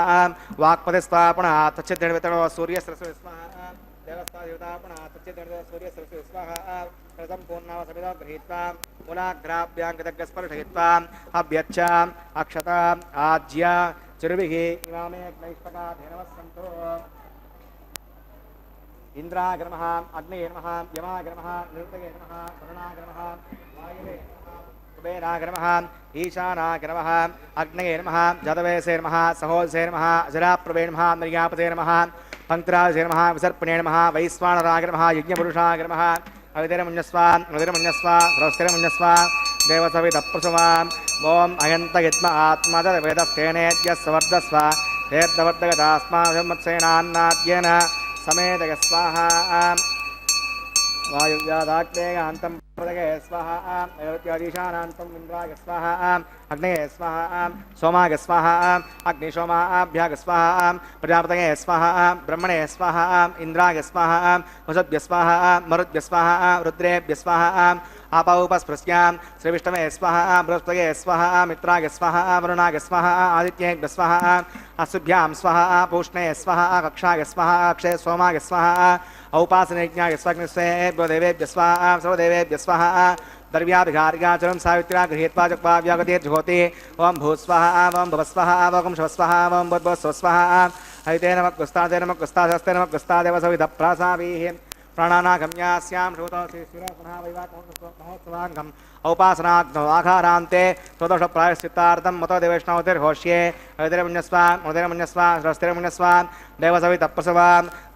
वाक्पदे स्थापना त्वच्चिद्रेण वितरणवदो सूर्यस्य स्वाहा देवस्था देवतापना त्वच्चिद्रेण सूर्यस्य स्वाहा प्रथम पूर्णावसमिदो गृहीत्वा मूलाग्राभ्याङ्गदग्गस्पर्शयित्वा अभ्यच्छ अक्षत आज्य चिरुभिः इमामे नैष्पकाधेनवस्सन्तु इंद्राय नमः अग्नये नमः यमाय नमः निरुतये नमः वरुणाय नमः वायवे नमः कुबेराय नमः ईशानाय नमः अग्नये नमः जातवेसे नमः सहोदसे नमः अजराप्रभे नमः मर्यापते नमः पंक्तिराजे नमः विसर्पणे नमः वैश्वानराय नमः यज्ञपुरुषाय नमः अवितिरमुञ्जस्वा नृतिरमुञ्जस्वा सरस्तिरमुञ्जस्व देवसवितप्रसवा ओम अयन्तयत्म आत्मदवेदस्तेनेद्यस्वर्धस्व तेब्दवर्धगतास्माभिमत्सेनान्नाद्येन समेतय स्वाहा वायुव्यादाग्नेयान्तं प्रदगे स्वाहा अयोध्याधीशानान्तं इन्द्राय स्वाहा अग्नये स्वाहा सोमाय स्वाहा अग्निशोमाभ्याग स्वाहा प्रजापतये स्वाहा ब्रह्मणे स्वाहा इंद्राय स्वाहा वसुभ्य स्वाहा मरुद्भ्य स्वाहा रुद्रेभ्य स्वाहा आपाउपस्पृश्यां श्रीविष्णवे स्वाहा बृहस्पतये स्वाहा मित्राय स्वाहा वरुणाय स्वाहा आदित्येभ्य स्वाहा अश्वभ्यां स्वाहा पूष्णे स्वाहा कक्षाय स्वाहा अक्षय सोमाय स्वाहा औपासनयज्ञाय स्वाग्निस्वेभ्यो देवेभ्य स्वाहा सर्वदेवेभ्य स्वाहा द्रव्याभिघार्याचरं सावित्र्या गृहीत्वा जग्वाव्यागतिर्जुहोति ओं भूस्वाहा ओं भवस्वाहा ओं शवस्वाहा ओं बुद्भुस्वस्वाहा हरितेन मग्गुस्तादेन मग्गुस्तादस्तेन मग्गुस्तादेव सविधप्रासाभिः प्राणानागम्यास्यां श्रोतोऽसि शिरपुनः वैवाकमहोत्सवाङ्गम् औपासनाग्नौ आघारान्ते स्वदोषप्रायश्चित्तार्थं मतो देवैष्णवतिर्घोष्ये हरितिरमुञ्जस्वा मुदिरमुञ्जस्वा सरस्तिरमुञ्जस्वा देवसवितप्रसवा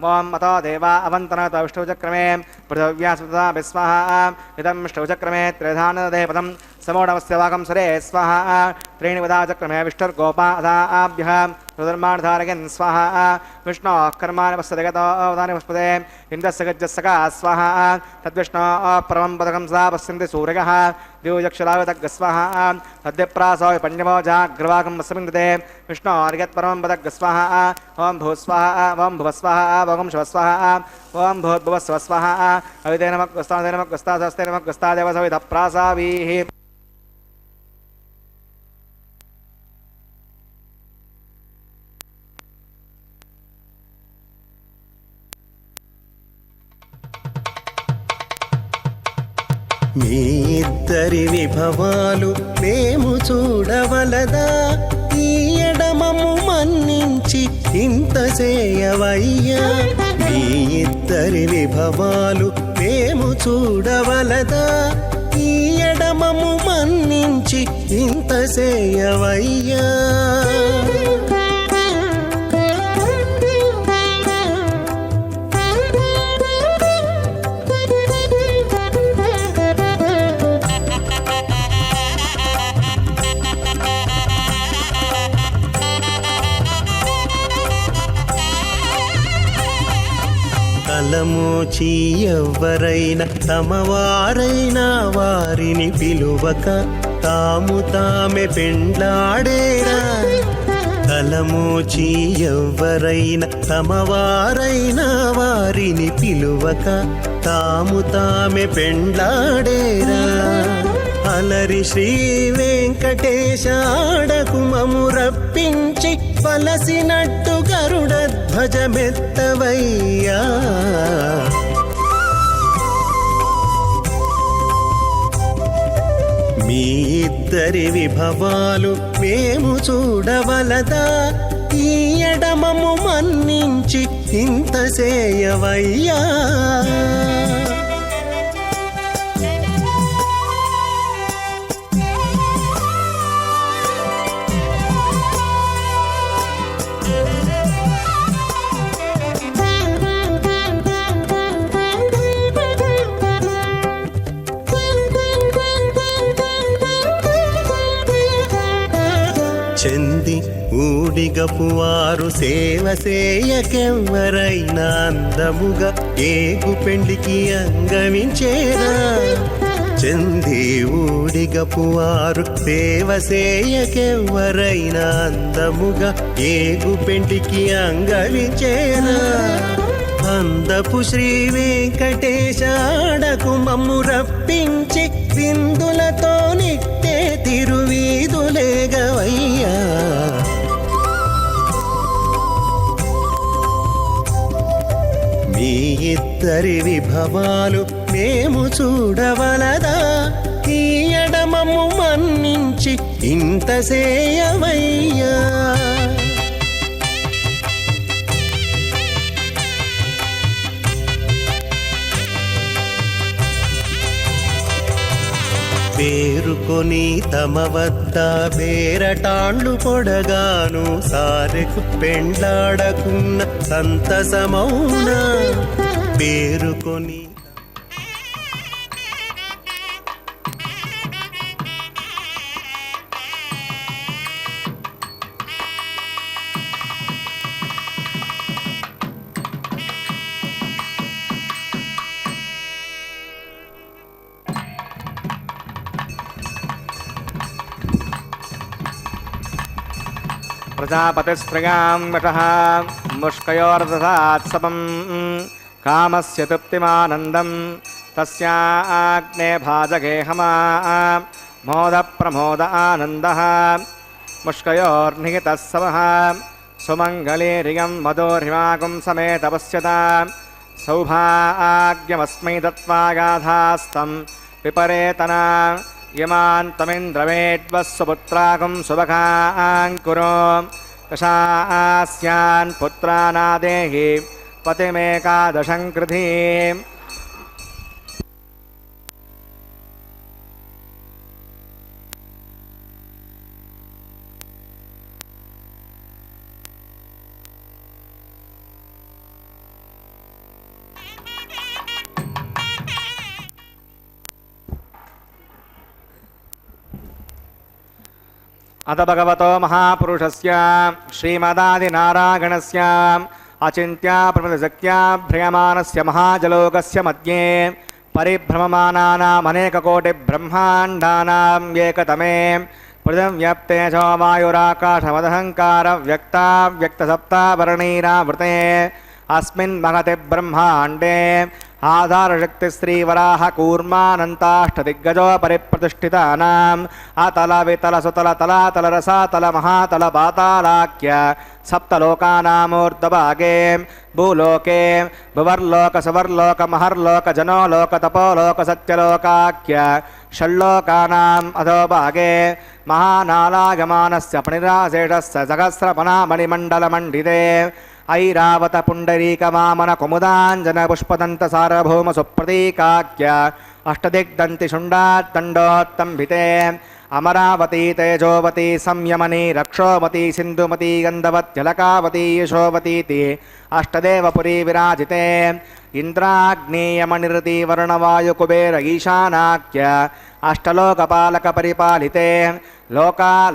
ॐ मतो देवा अवन्तनत विष्णुचक्रमे पृथिव्यास्पृता विस्वाहा इदं विष्णुचक्रमे त्रिधानदेपदं समोढवस्य वाकं सरे स्वाहा त्रीणि वदा चक्रमे विष्णुर्गोपादाभ्यः रुदर्माणधारयन् स्वाहा विष्णोः कर्माणि वस्तजगतो अवदानि वस्पदे इन्द्रस्य गज्जस्सका स्वाहा तद्विष्णोः परमं पदकं सा पश्यन्ति सूर्यः द्योजक्षरागतग्गस्वाहा तद्विप्रासो पञ्चमो जाग्रवाकं वस्मिन्दते विष्णोर्यत्परमं पदग्गस्वाहा ओं भूस्वाहा ओं भुवस्वाहा ओं शवस्वाहा ओं भूर्भुवस्वस्वाहा अवितेन मग्गस्तादेन मग्गस्तादस्तेन मग्गस्तादेव सविधप्रासाभिः మీ ఇద్దరి విభవాలు మేము చూడవలదా ఈ ఎడమము మన్నించి ఇంత చేయవయ్యా మీ ఇద్దరి విభవాలు మేము చూడవలదా ఈ ఎడమము మన్నించి ఇంత చేయవయ్యా తలమోచి ఎవ్వరైనా తమవారైనా వారిని పిలువక తాము తామే పెండ్లాడేరా. తలమోచి ఎవ్వరైనా తమవారైనా వారిని పిలువక తాము తామే పెండ్లాడేరా. అలరి శ్రీ వెంకటేశాడకు మము రప్పించి వలసినట్టు గరుడ ధ్వజమెత్తవయ్యా. మీ ఇద్దరి విభవాలు మేము చూడవలదా, ఈ ఎడమము మన్నించి ఇంత చేయవయ్యా. చెంది ఊడిగపు వారు సేవ సేయకెవ్వరైనా అందముగా ఏగు పెండికి అంగమించేరా. చెంది ఊడిగపు వారు సేవ సేయకెవ్వరైనా అందముగా ఏగు పెండికి అంగమించేరా. అందపు శ్రీ వెంకటేశాడకు మమ్ము రప్పించి విందులతో నిట్టే తిరువీధులేగవయ్యా. మీ ఇద్దరి విభవాలు మేము చూడవలదా, ఈ ఎడమము మన్నించి ఇంత చేయవయ్యా. పేరుకొని తమ వద్ద బేరటాండ్లు పొడగాను సారెకు పెండ్లాడకున్న సంతసమౌనా. పేరుకొని ప్రజాపతిస్త్రయాం వటః ముష్కయోర్దధాత్సవం కామస్య తృప్తిమానందం తస్యాగ్నే భాజగేహమా మోద ప్రమోద ఆనందః ముష్కయోర్నిహితः సమః సుమంగళీరియం మధోర్హిమాకుం సమేత పశ్యత సౌభాగ్యమస్మై దత్వాగాధాస్తం విపరేతన యమాన్ తమింద్రమేడ్వస్సుపుత్రాకం సుభగాంకురో దశాస్యాన్ పుత్రానాదేహి పతిమేకాదశం కృధి. అత భగవతో మహాపురుషస్య శ్రీమదాదినారాయణస్య అచింత్య ప్రమదశక్త్యాభ్రయమానస్య మహాజలోకస్య మధ్యే పరిభ్రమమానానామనేకకోటిబ్రహ్మాండానాం ఏకతమే పృథివ్యాప్తేజో వాయురాకాశమదహంకార వ్యక్తావ్యక్తసప్తావరణీరావృతే అస్మిన్ మహతి బ్రహ్మాండే ఆధారశక్తి శ్రీవరాహ కూర్మానంతాష్టదిగ్గజో పరిప్రతిష్ఠితానాం అతల వితల సుతల తలాతల రసాతల మహాతల పాతాళాఖ్య సప్తలోకానామూర్ధభాగే భూలోకే భువర్లోక సువర్లోక మహర్లోక జనోలోక తపోలోక సత్యలోకాఖ్య షల్లోకానాం అధోభాగే మహానాలాగమానస్య పణిరాశేషస్య సహస్రపణామణిమండలమండితే ఐరావత పుండరీక వామన కుముదాంజన పుష్పదంత సార్వభౌమ సుప్రతీకాఖ్య అష్టదిగ్దంతి శుండాత్తండోత్తంభితే అమరావతీ తేజోవతి సంయమని రక్షోవతి సింధుమతి గంధవత్యలకావతి యశోవతీతి అష్టదేవపురీ విరాజితే ఇంద్రాగ్నేయమనిరతి వరుణవాయు కుబేర ఈశానాఖ్య అష్టలోకపాలక పరిపాలితే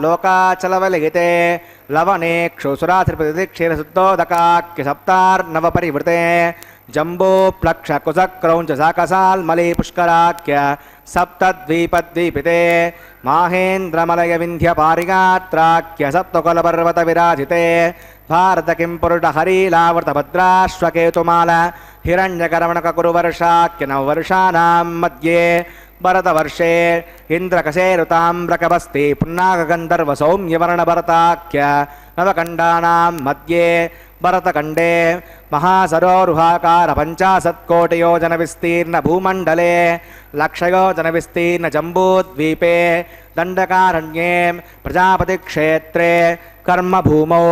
లోకాచలవలిగితే లవణేక్షు సురాత్రిపతి క్షీరశుద్ధోదకాఖ్య సప్తార్ణవ పరివృతే जम्बो प्लक्ष कुशक्रौञ्च साकसाल्मली पुष्कराख्य सप्तद्वीपद्वीपिते माहेन्द्रमलय विन्ध्य पारिगात्राख्य सप्तकुलपर्वत विराजिते भारत किंपुरुष हरीलावर्त भद्राश्वकेतुमाल हिरण्यकर्मणककुरुवर्षाख्य नववर्षाणां मध्ये भरतवर्षे इन्द्रकशेरुताम्रकवस्ति पुन्नागगन्धर्व सौम्यवर्णभरताख्य नवकण्डानां मध्ये भरतखण्डे महासरोरुहाकार 50 विस्तीर्ण भूमण्डले लक्षयोजन विस्तीर्ण जम्बूद्वीपे दण्डकारण्ये प्रजापतिक्षेत्रे कर्मभूमौ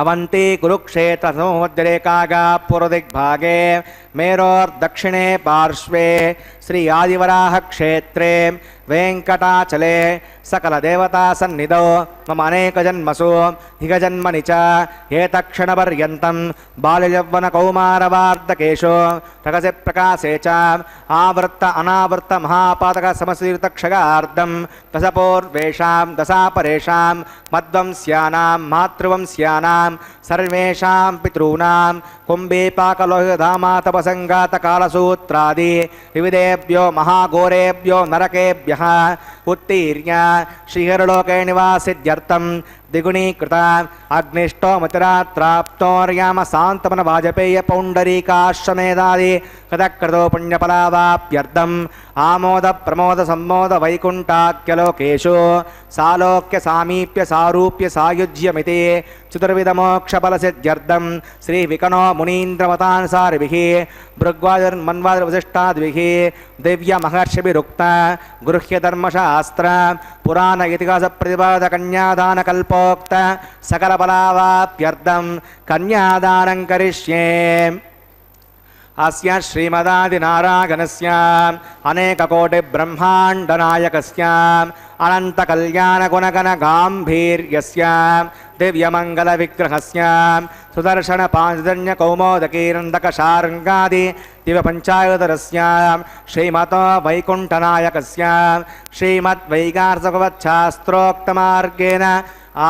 अवंती कुरुक्षेत्र समूहमध्यरेखागा पूर्वदिग्भागे मेरोर्दक्षिणे पार्श्वे श्री आदिवराह क्षेत्रे वेंकटाचले सकल देवता सन्निधौ मम अनेक जन्मसु हिगजन्मनि च एतक्षणपर्यन्तं बाल्ययौवन कौमारवार्धकेषु रकसे प्रकाशे च आवृत्त अनावृत्त महापातक समशीर्तक्षगार्धं दशपूर्वेषां दशापरेषां मध्वंस्यानां मातृवंस्यानां सर्वेषां पितॄणां कुम्भीपाकलोहितधामातपसङ्गातकालसूत्रादि विविधेभ्यो महाघोरेभ्यो नरकेभ्यः उत्तीर्य श्रीहरलोके निवासित्यर्थं द्विगुणीकृत अग्निष्टोमतिरात्राप्तोर्याम शान्तमन वाजपेय पौण्डरीकाश्वमेधादि कथकृतो पुण्यफलावाप्यर्थम् आमोद प्रमोद सम्मोद वैकुण्ठाख्यलोकेषु सालोक्य सामीप्य सारूप्य सायुज्यमिति चतुर्विधमोक्षफलसिद्ध्यर्थं श्रीविकनो मुनीन्द्रमतानुसारिभिः भृग्वादिर्मन्वादिर्वसिष्ठादिभिः दिव्यमहर्षिभिरुक्त गृह्यधर्मशास्त्र पुराण इतिहास प्रतिपादकन्यादानकल्पोक्त सकलफलावाप्यर्थं कन्यादानं करिष्ये। अस्य श्रीमदादिनारायणस्य अनेककोटिब्रह्माण्डनायकस्य अनन्तकल्याणगुणगणगाम्भीर्यस्य दिव्यमङ्गलविग्रहस्य सुदर्शनपाञ्चजन्यकौमोदकीरन्दकशार्ङ्गादि दिव्यपञ्चायुधरस्य श्रीमतो वैकुण्ठनायकस्य श्रीमद्वैगार्सभवच्छास्त्रोक्तमार्गेण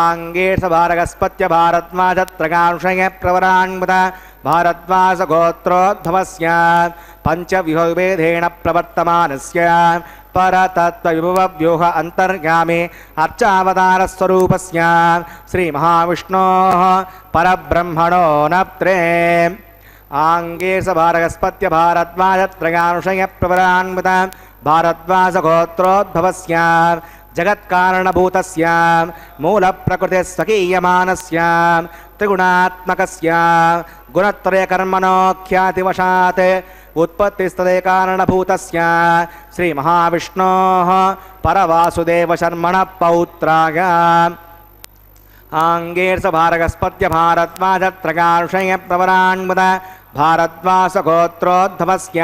आङ्गेशभारगस्पत्य भारद्वाजत्रगांशय प्रवरान्मुत भारद्वासगोत्रोद्भवस्य पञ्चव्यूहभेदेन प्रवर्तमानस्य परतत्त्वविभवव्यूह अन्तर्गामी अर्चावतारस्वरूपस्य श्रीमहाविष्णोः परब्रह्मणो नप्त्रे आङ्गेशभारगस्पत्य भारद्वाजत्रगांशय प्रवरान्मुत भारद्वासगोत्रोद्भवस्य जगत्कारणभूतस्य मूलप्रकृतेः स्वकीयमानस्य त्रिगुणात्मकस्य गुणत्रयकर्मणो ख्यातिवशात् उत्पत्तिस्तदे कारणभूतस्य श्रीमहाविष्णोः परवासुदेवशर्मणः पौत्राय आङ्गेर्षभारगस्पत्य भारद्वाजत्रगांशय प्रवरान्मुत भारद्वासगोत्रोद्भवस्य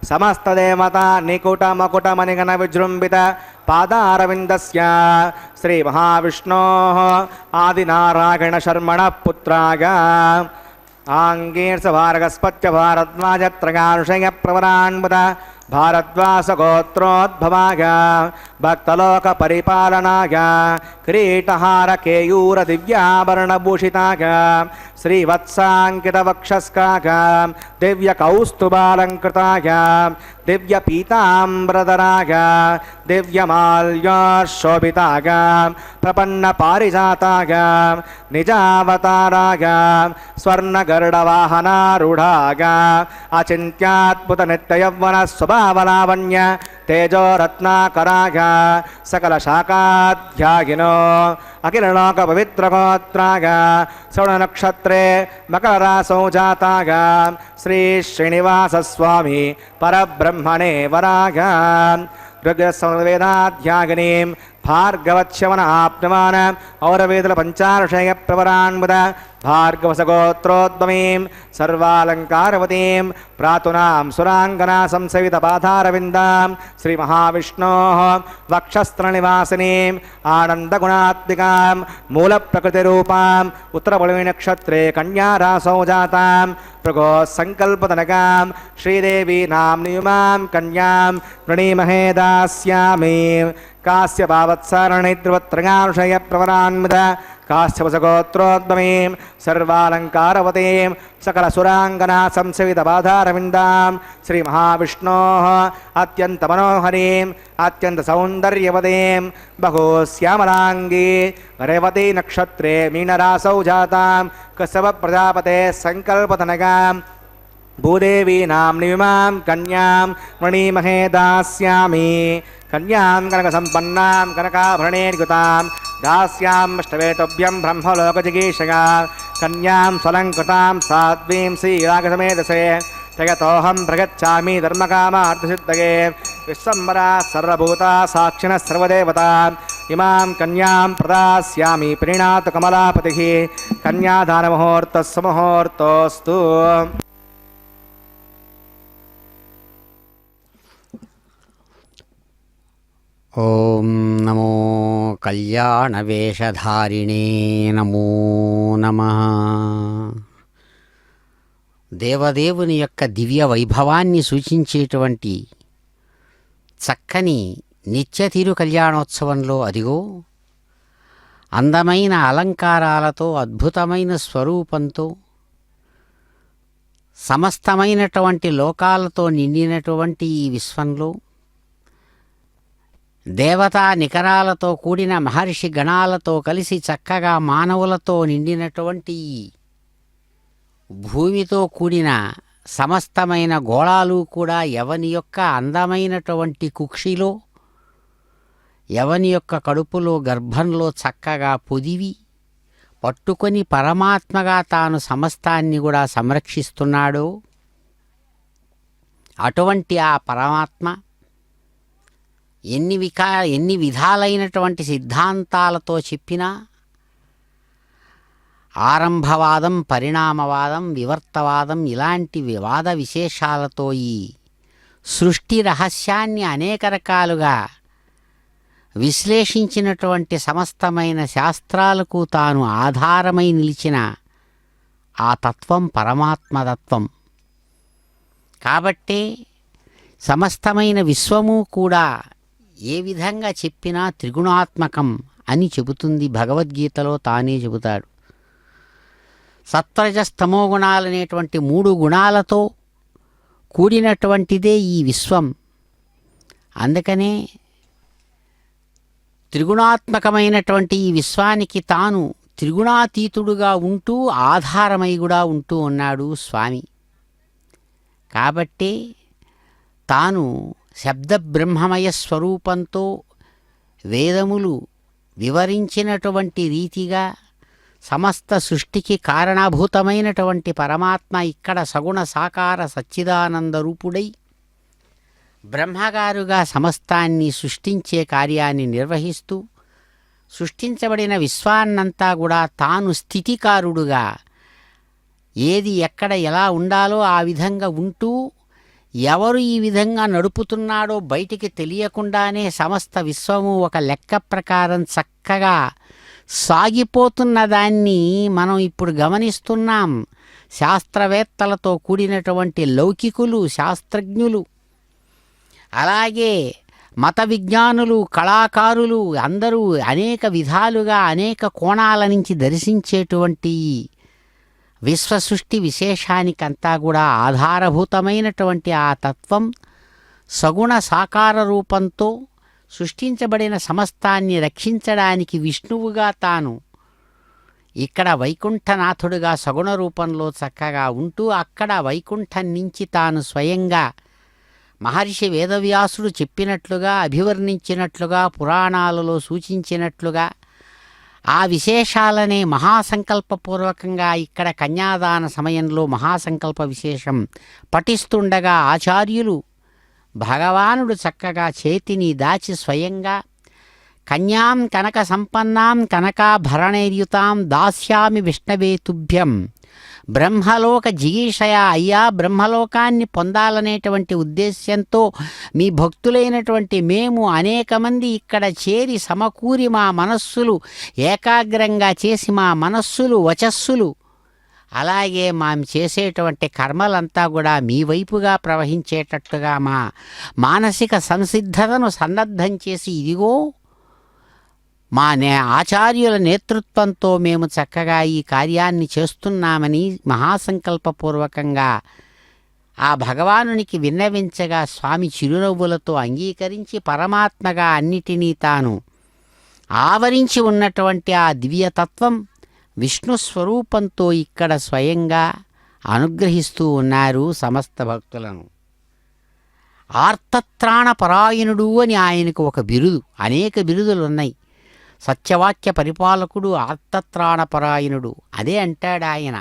समस्तदेवता निकुटमकुटमणिगण विजृम्भित पादारविन्दस्य श्रीमहाविष्णोः आदिनारायणशर्मणः पुत्राय आङ्गेर्षभारगस्पत्य भारद्वाजत्रगांशय प्रवरान्मुत भारद्वासगोत्रोद्भवाय भक्तलोकपरिपालनाय किरीटहारकेयूरदिव्याभरणभूषिताय श्रीवत्साङ्कितवक्षस्काय दिव्यकौस्तुभालङ्कृताय दिव्यपीताम्बरधराय दिव्यमाल्यशोभिताय प्रपन्नपारिजाताय निजावताराय स्वर्णगरुडवाहनारूढाय अचिन्त्याद्भुतनित्ययौवनस्वभावलावण्य तेजोरत्नाकराय सकलशाखाध्यायिनो अखिललोकपवित्रगोत्राय श्रवणनक्षत्रे मकररासौ जाताय श्रीश्रीनिवासस्वामी परब्रह्मणे वराय ऋग्वेदाध्यागिनीं भार्गवच्छवन आप्नुवान् औरवेदल पञ्चार्षय प्रवरान्मुद भार्गवसगोत्रोद्भवीं सर्वालङ्कारवतीं प्रातुनां सुराङ्गना संसेवितपादारविन्दां श्रीमहाविष्णोः वक्षस्त्रनिवासिनीं आनन्दगुणात्मिकां मूलप्रकृतिरूपाम् उत्तरपल्लवीनक्षत्रे कन्यारासौ जातां प्रगो सङ्कल्पतनकां श्रीदेवीनां नियुमां कन्यां वृणीमहे दास्यामि कास्यपावत्सारणैर्वत्रगांशयप्रवरान्वित काश्यपसगोत्रोद्भवीं सर्वालङ्कारवतीं सकलसुराङ्गना संसेवितबाधारविन्दां श्रीमहाविष्णोः अत्यन्तमनोहरीम् अत्यन्तसौन्दर्यवतीं बहुश्यामलाङ्गी रेवती नक्षत्रे मीनरासौ जातां कश्यपप्रजापते सङ्कल्पतनकां भूदेवीनां निविमां कन्यां वृणीमहे दास्यामि कन्यां कनकसम्पन्नां कनकाभरणैर्युतां दास्यामष्टवेतोभ्यं ब्रह्मलोकजिगीषया कन्यां स्वलङ्कृतां साध्वीं श्रीरागसमेधसे जगतोऽहं प्रगच्छामि धर्मकामार्थसिद्धये विश्वम्बरा सर्वभूता साक्षिणः सर्वदेवता इमां कन्यां प्रदास्यामि प्रीणातु कमलापतिः कन्यादानमुहूर्तस्सुमुहूर्तोऽस्तु। ఓం నమో కళ్యాణవేషధారిణే నమో నమః. దేవదేవుని యొక్క దివ్య వైభవాన్ని సూచించేటువంటి చక్కని నిత్య తిరు కళ్యాణోత్సవంలో అదిగో అందమైన అలంకారాలతో అద్భుతమైన స్వరూపంతో సమస్తమైనటువంటి లోకాలతో నిండినటువంటి ఈ విశ్వంలో దేవతా నికరాలతో కూడిన మహర్షి గణాలతో కలిసి చక్కగా మానవులతో నిండినటువంటి భూమితో కూడిన సమస్తమైన గోళాలు కూడా ఎవని యొక్క అందమైనటువంటి కుక్షిలో ఎవని యొక్క కడుపులో గర్భంలో చక్కగా పొదివి పట్టుకొని పరమాత్మగా తాను సమస్తాన్ని కూడా సంరక్షిస్తున్నాడో అటువంటి ఆ పరమాత్మ ఎన్ని విధాలైనటువంటి సిద్ధాంతాలతో చెప్పినా ఆరంభవాదం, పరిణామవాదం, వివర్తవాదం ఇలాంటి వాద విశేషాలతో ఈ సృష్టి రహస్యాన్ని అనేక రకాలుగా విశ్లేషించినటువంటి సమస్తమైన శాస్త్రాలకు తాను ఆధారమై నిలిచిన ఆ తత్వం పరమాత్మతత్వం. కాబట్టే సమస్తమైన విశ్వము కూడా ఏ విధంగా చెప్పినా త్రిగుణాత్మకం అని చెబుతుంది భగవద్గీతలో. తానే చెబుతాడు. సత్వరజస్తమో గుణాలనేటువంటి 3 గుణాలతో కూడినటువంటిదే ఈ విశ్వం. అందుకనే త్రిగుణాత్మకమైనటువంటి ఈ విశ్వానికి తాను త్రిగుణాతీతుడుగా ఉంటూ ఆధారమై కూడా ఉంటూ ఉన్నాడు స్వామి. కాబట్టే తాను శబ్దబ్రహ్మమయ స్వరూపంతో వేదములు వివరించినటువంటి రీతిగా సమస్త సృష్టికి కారణభూతమైనటువంటి పరమాత్మ ఇక్కడ సగుణ సాకార సచ్చిదానంద రూపుడై బ్రహ్మగారుగా సమస్తాన్ని సృష్టించే కార్యాన్ని నిర్వహిస్తూ సృష్టించబడిన విశ్వాన్నంతా కూడా తాను స్థితికారుడుగా ఏది ఎక్కడ ఎలా ఉండాలో ఆ విధంగా ఉంటూ ఎవరు ఈ విధంగా నడుపుతున్నాడో బయటికి తెలియకుండానే సమస్త విశ్వము ఒక లెక్క ప్రకారం చక్కగా సాగిపోతున్న దాన్ని మనం ఇప్పుడు గమనిస్తున్నాం. శాస్త్రవేత్తలతో కూడినటువంటి లౌకికులు, శాస్త్రజ్ఞులు, అలాగే మత విజ్ఞానులు, కళాకారులు అందరూ అనేక విధాలుగా అనేక కోణాల నుంచి దర్శించేటువంటి విశ్వసృష్టి విశేషానికంతా కూడా ఆధారభూతమైనటువంటి ఆ తత్వం సగుణ సాకార రూపంతో సృష్టించబడిన సమస్తాన్ని రక్షించడానికి విష్ణువుగా తాను ఇక్కడ వైకుంఠనాథుడుగా సగుణ రూపంలో చక్కగా ఉంటూ అక్కడ వైకుంఠం నుంచి తాను స్వయంగా మహర్షి వేదవ్యాసుడు చెప్పినట్లుగా అభివర్ణించినట్లుగా పురాణాలలో సూచించినట్లుగా ఆ విశేషాలనే మహాసంకల్పపూర్వకంగా ఇక్కడ కన్యాదాన సమయంలో మహాసంకల్ప విశేషం పఠిస్తుండగా ఆచార్యులు భగవానుడు చక్కగా చేతిని దాచి స్వయంగా కన్యాం కనక సంపన్నాం కనకాభరణైర్యుతాం దాస్యామి విష్ణవే తుభ్యం బ్రహ్మలోక జిగీషయ. అయ్యా, బ్రహ్మలోకాన్ని పొందాలనేటువంటి ఉద్దేశ్యంతో మీ భక్తులైనటువంటి మేము అనేక మంది ఇక్కడ చేరి సమకూరి మా మనస్సులు ఏకాగ్రంగా చేసి మా మనస్సులు వచస్సులు అలాగే మేము చేసేటువంటి కర్మలంతా కూడా మీ వైపుగా ప్రవహించేటట్టుగా మా మానసిక సంసిద్ధతను సన్నద్ధం చేసి ఇదిగో మా ఆచార్యుల నేతృత్వంతో మేము చక్కగా ఈ కార్యాన్ని చేస్తున్నామని మహాసంకల్పపూర్వకంగా ఆ భగవానునికి విన్నవించగా స్వామి చిరునవ్వులతో అంగీకరించి పరమాత్మగా అన్నిటినీ తాను ఆవరించి ఉన్నటువంటి ఆ దివ్యతత్వం విష్ణు స్వరూపంతో ఇక్కడ స్వయంగా అనుగ్రహిస్తూ ఉన్నారు సమస్త భక్తులను. ఆర్తత్రాణ పరాయణుడు అని ఆయనకు ఒక బిరుదు, అనేక బిరుదులు ఉన్నాయి. సత్యవాక్య పరిపాలకుడు, ఆర్తత్రాణపరాయణుడు. అదే అంటాడు ఆయన,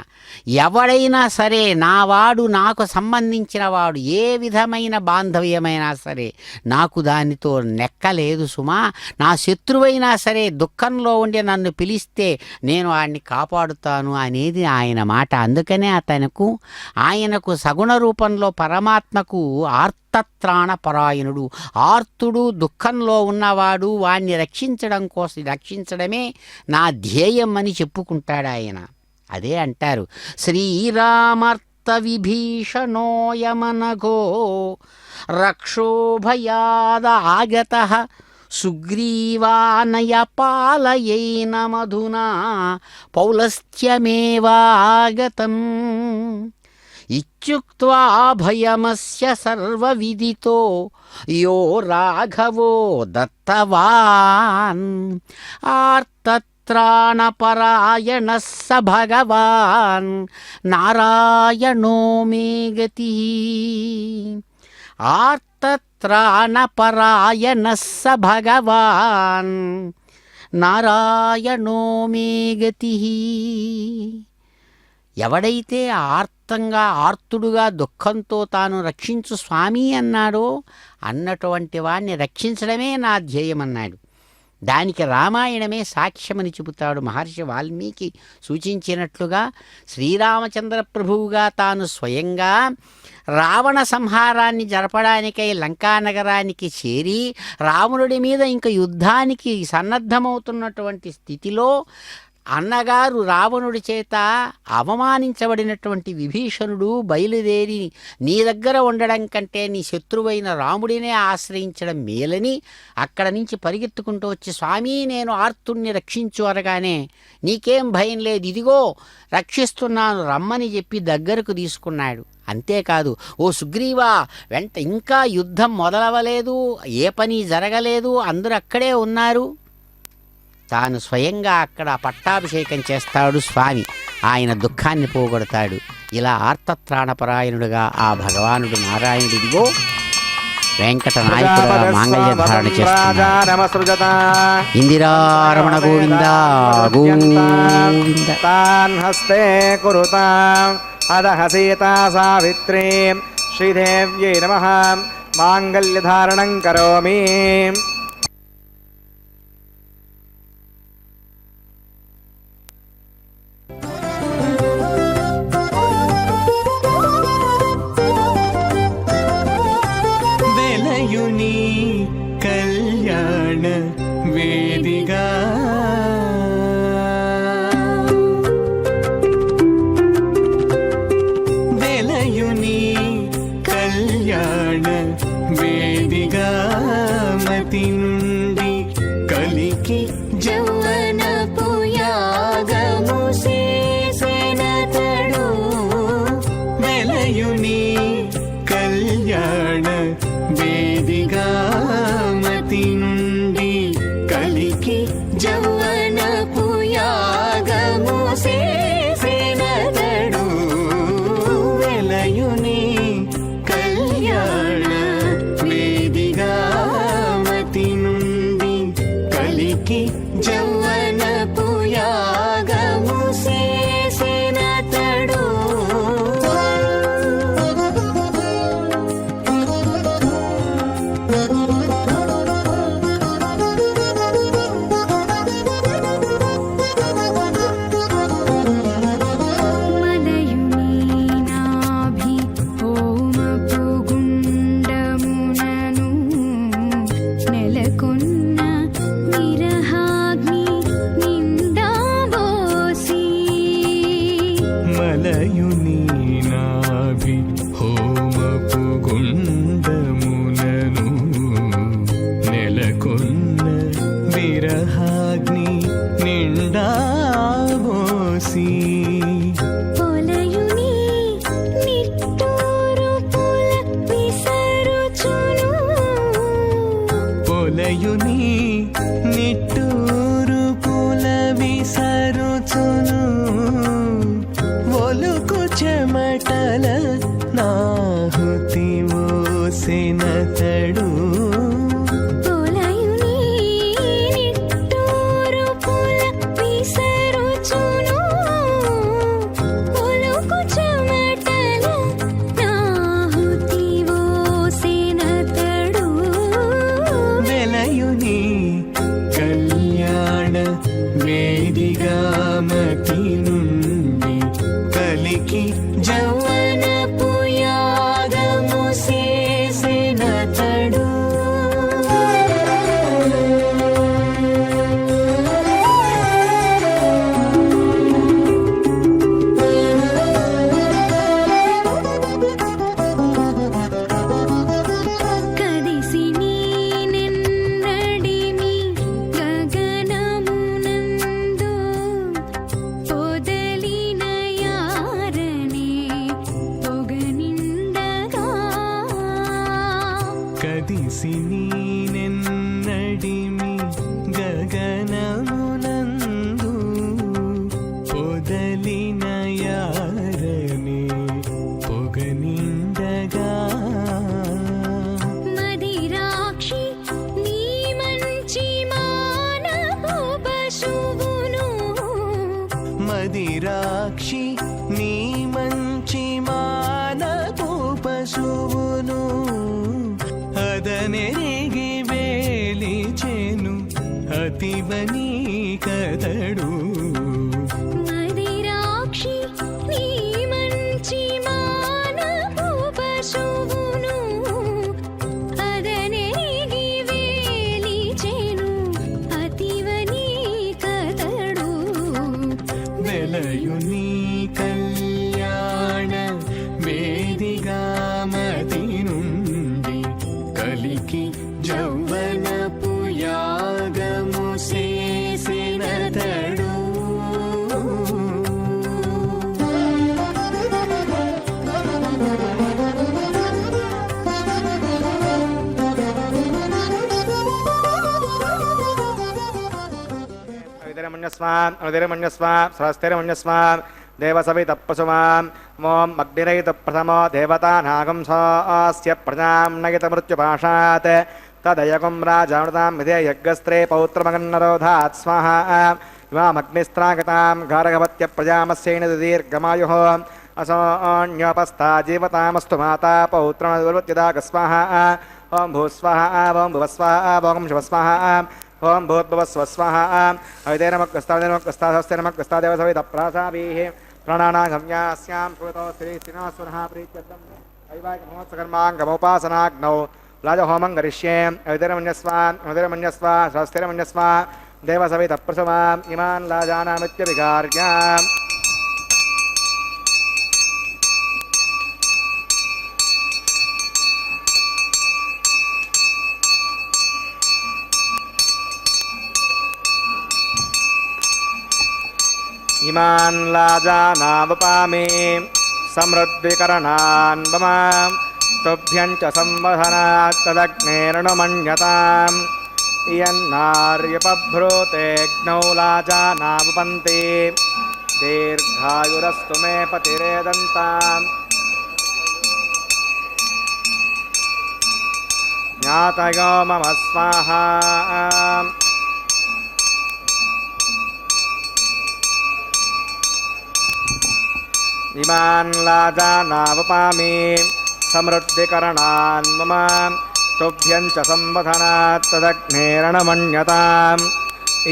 ఎవడైనా సరే నావాడు, నాకు సంబంధించిన వాడు, ఏ విధమైన బాంధవ్యమైనా సరే నాకు దానితో నెక్కలేదు సుమా. నా శత్రువైనా సరే దుఃఖంలో ఉండి నన్ను పిలిస్తే నేను ఆయన్ని కాపాడుతాను అనేది ఆయన మాట. అందుకనే ఆయనకు సగుణ రూపంలో పరమాత్మకు ఆర్తత్రాణపరాయణుడు, ఆర్తుడు, దుఃఖంలో ఉన్నవాడు, వాణ్ణి రక్షించడమే నా ధ్యేయం అని చెప్పుకుంటాడు ఆయన. అదే అంటారు, శ్రీరామర్త విభీషణోయమనఘో రక్షోభయాద ఆగతః సుగ్రీవానయ పాలయేన మధునా పౌలస్త్యమేవాగతం ఇత్యుక్త్వా భయమస్య సర్వవిదితో యో రాఘవో దత్తవాన్ ఆర్తత్రాణపరాయణః స భగవాన్ నారాయణో మే గతిః. ఆర్తత్రాణపరాయణః స భగవాన్ నారాయణో మే గతిః. ఎవడైతే ఆర్తుడుగా దుఃఖంతో తాను రక్షించు స్వామి అన్నాడో అన్నటువంటి వాణ్ణి రక్షించడమే నా ధ్యేయమన్నాడు. దానికి రామాయణమే సాక్ష్యమని చెబుతాడు. మహర్షి వాల్మీకి సూచించినట్లుగా శ్రీరామచంద్ర ప్రభువుగా తాను స్వయంగా రావణ సంహారాన్ని జరపడానికై లంకానగరానికి చేరి రావణుడి మీద ఇంక యుద్ధానికి సన్నద్ధమవుతున్నటువంటి స్థితిలో అన్నగారు రావణుడి చేత అవమానించబడినటువంటి విభీషణుడు బయలుదేరి నీ దగ్గర ఉండడం కంటే నీ శత్రువైన రాముడినే ఆశ్రయించడం మేలని అక్కడ నుంచి పరిగెత్తుకుంటూ వచ్చి, స్వామి నేను ఆర్తుణ్ణి రక్షించు అనగానే నీకేం భయం లేదు, ఇదిగో రక్షిస్తున్నాను రమ్మని చెప్పి దగ్గరకు తీసుకున్నాడు. అంతేకాదు, ఓ సుగ్రీవా ఇంకా యుద్ధం మొదలవలేదు, ఏ పని జరగలేదు, అందరూ అక్కడే ఉన్నారు. తాను స్వయంగా అక్కడ పట్టాభిషేకం చేస్తాడు స్వామి, ఆయన దుఃఖాన్ని పోగొడతాడు. ఇలా ఆర్తత్రాణపరాయణుడుగా ఆ భగవానుడు నారాయణుడిదిగో వెంకట నాయకుడుగా మాంగళ్య ధారణ చేస్తున్నాడు. ఇందిరారమణ గోవింద గోవింద. తాన్ హస్తే కురుతాం అదః సీతా సావిత్రీ శ్రీదేవ్యై నమః మాంగళ్యధారణం కరోమి. కళ్యాణ వేదిగా వెలయుని కళ్యాణ వేదిగా మతి నుండి కలికి జౌవన పుయాగము సేనతడు వెలయుని కళ్యాణ వేదిగా మతి నుండి కలికి జౌవన పుయాగము సేనతడు వెలయుని కళ్యాణ వేదిగా మతి నుండి కలికి జౌవన పుయాగము సేనతడు వెలయుని నిట్టూరు పుల విసరుచును ఒలుకు చెమటల నాహుతి ఓసెనతడు పొలయుని నిట్టూరు పుల విసరుచును ఒలుకు చెమటల నాహుతి ఓసెనతడు వెలయుని కళ్యాణ వేదిగామతి నుండి కలికి జౌవనపు యాగము చేసెనతడు కదిసి నీనెన్నడిమి గగనమునందు పొదలిన యారనే పొగనిండగా కదిసి నీనెన్నడిమి గగనమునందు పొదలిన యారనే పొగనిండగా మదిరాక్షి నీ మంచి మానపు పశువును మదిరాక్షి నీ మంచి మానపు పశువును అదనెరిగి వేలిచెను అతివని కదడు మదిరాక్షి నీ మంచి మానపు పశువును అదనెరిగి వేలిచెను అతివని కదడు వెలయుని కళ్యాణ వేదిగామతి నుండి కలికి జౌవనపు యాగము చేసెనతడు అవిధిరమణ్యస్వాం సరస్థిరమణ్యస్వాం దేవసవితపశుమాం ఓం అగ్నిరయిత ప్రథమో దేవతానాగం సాస్య ప్రజాం నయిత మృత్యుపాశాత్ తదయకం రాజామృతాం విధే యజ్ఞస్త్రే పౌత్రమగన్నరోధాత్ స్వాహా ఇమామగ్నిస్త్రాగతాం గారగవత్య ప్రజామస్యైన దీర్ఘమాయుః అసోన్యోపస్థా జీవతామస్తు మాతా పౌత్రమదుర్వత్యదాగ స్వాహా ఓం భూస్వాహా ఓం భువస్వాహా ఓం శుభస్వాహా ఓం భూర్భువస్వ స్వాహా అవిధేనమగ్రస్తాదేవసవితప్రాసాభిः ప్రాణానాగమ్యాస్యాం కృతో శ్రీశ్రీనివాసునః ప్రీత్యర్థం వైవాహికమహోత్సకర్మాంగముపాసనాగ్నౌ రాజహోమం కరిష్యే అవిధేనమన్యస్వ స్వస్థిరమన్యస్వ దేవసవితప్రసవాం ఇమాన్ లాజానామిత్యవికార్యాం ఇమాన్ లాజానావపామి సమృద్ధికరణాన్ మమ తుభ్యం చ సంవహనాత్ తదగ్నేరణమన్యతాం ఇయన్నార్యపభ్రూతేగ్నౌ లాజానావపంతి దీర్ఘాయురస్తు మే పతిరేదంతాం జ్ఞాతయో మమ స్వాహా ఇమాన్ లాజానావపామి సమృద్ధికరణాన్ మమ తుభ్యం చ సంవధనాత్ తదగ్నేరణమన్యతాం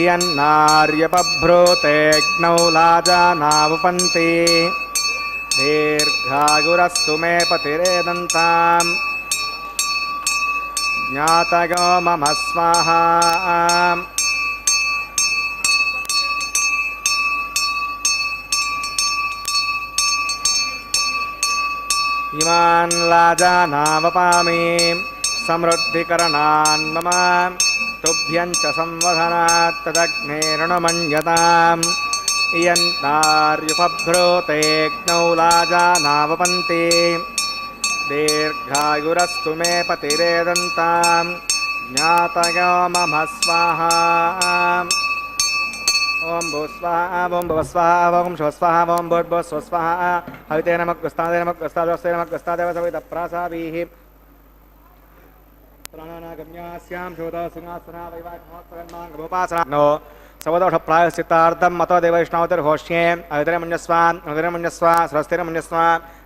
ఇయన్నార్యపభ్రూతేగ్నౌ లాజానావపంతి దీర్ఘాయురస్తు మే పతిరేదంతాం జ్ఞాతయో మమ స్వాహా ఇమాన్ లాజానావపామి సమృద్ధికరణాన్ మమ తుభ్యం చ సంవధనాత్ తదగ్నేరణమన్యతాం ఇయన్నార్యుపభ్రూతేగ్నౌ లాజానావపంతి దీర్ఘాయురస్తు మే పతిరేదంతాం ज्ञातयो मम स्वाहा ओम भू स्वाहा ओम भुव स्वाहा ओम शो स्वाहा ओम भूर्भुव स्व स्वाहा हविते नमः गुस्तादे नमः गुस्तादस्ते नमः गुस्तादेव सवितप्रासाभिः प्राणानागम्यास्यां शोधो सिंहासना वैवाहिकमहोत्सवन्माङ्गमुपासना नो सवदोष प्रायश्चित्तार्थं मतो देवैष्णवतिर्घोष्ये अवितरमन्यस्वा स्वस्तिरमन्यस्वा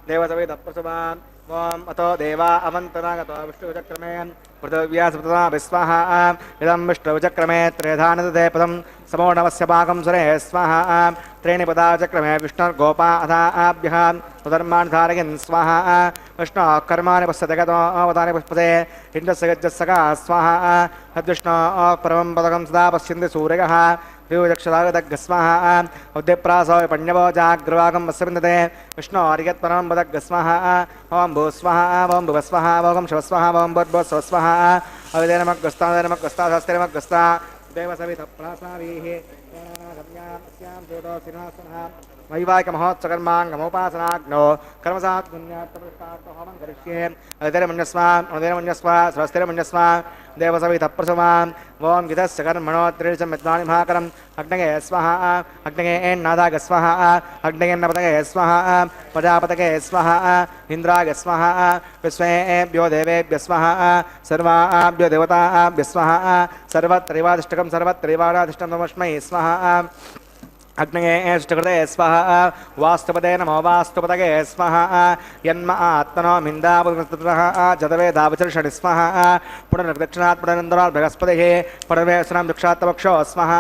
देवसवितप्रसवान् ओम अतो देवा अवन्तरागतो विष्णुचक्रमे पृथिव्या सप्तमा विस्वाहा इदं विष्णुचक्रमे त्रेधानदते पदं समो नवस्य पाकं सुरे स्वाहा त्रीणि पदाचक्रमे विष्णुर्गोपा अथाभ्यः सुधर्मान् धारयन् स्वाहा विष्णोः कर्माणि पश्यते गतो अवतानि पुष्पते इन्द्रस्य गजस्सका स्वाहा तद्विष्णोः परमं पदकं सदा पश्यन्ति सूर्यः विवचक्षरागदग्गस्वाहा उद्यप्रासो पण्यवो जाग्रवागं वस्यबिन्दते विष्णो हरियत्परं पदग्गस्वाहा ओं भूस्वाहा ओं भुवस्वाहा ओं शिवस्वाहा ओं भूर्भुवस्वस्वाहा अविदे नमः गुस्तादे नमः गुस्तादस्ते नमः गुस्ता देवसवितप्रासाभिः वैवाहिकमहोत्सकर्माङ्गमुपासनाग्नो कर्मसात्पुण्यार्थप्रतिष्ठार्थहोमं करिष्ये अवितरमन्यस्वा स्वस्तिरमन्यस्वा देवसवितप्रसवान् ओं गितस्य कर्मणो त्रिशं विद्वानि महाकरम् अग्नये स्वाहा अग्नये एन्नादाग स्वाहा अग्नयेन्नपतये स्वाहा प्रजापतये स्वाहा इन्द्राय स्वाहा विश्वेभ्यो देवेभ्यः स्वाहा सर्वाभ्यो देवताभ्यः स्वाहा सर्वत्रैवाधिष्ठकं सर्वत्रैवाधिष्ठं नमस्मै स्वाहा अग्नये अष्टकृते स्वाहा वास्तुपदे नमो वास्तुपतये स्वाहा यन्म आत्मनो मिन्दापुत्रः जतवेदावचर्षणि स्वाहा पुनर्दक्षिणात् पुनरन्दरात् बृहस्पतिः पुनर्वेसनं दक्षात्तवक्षो स्वाहा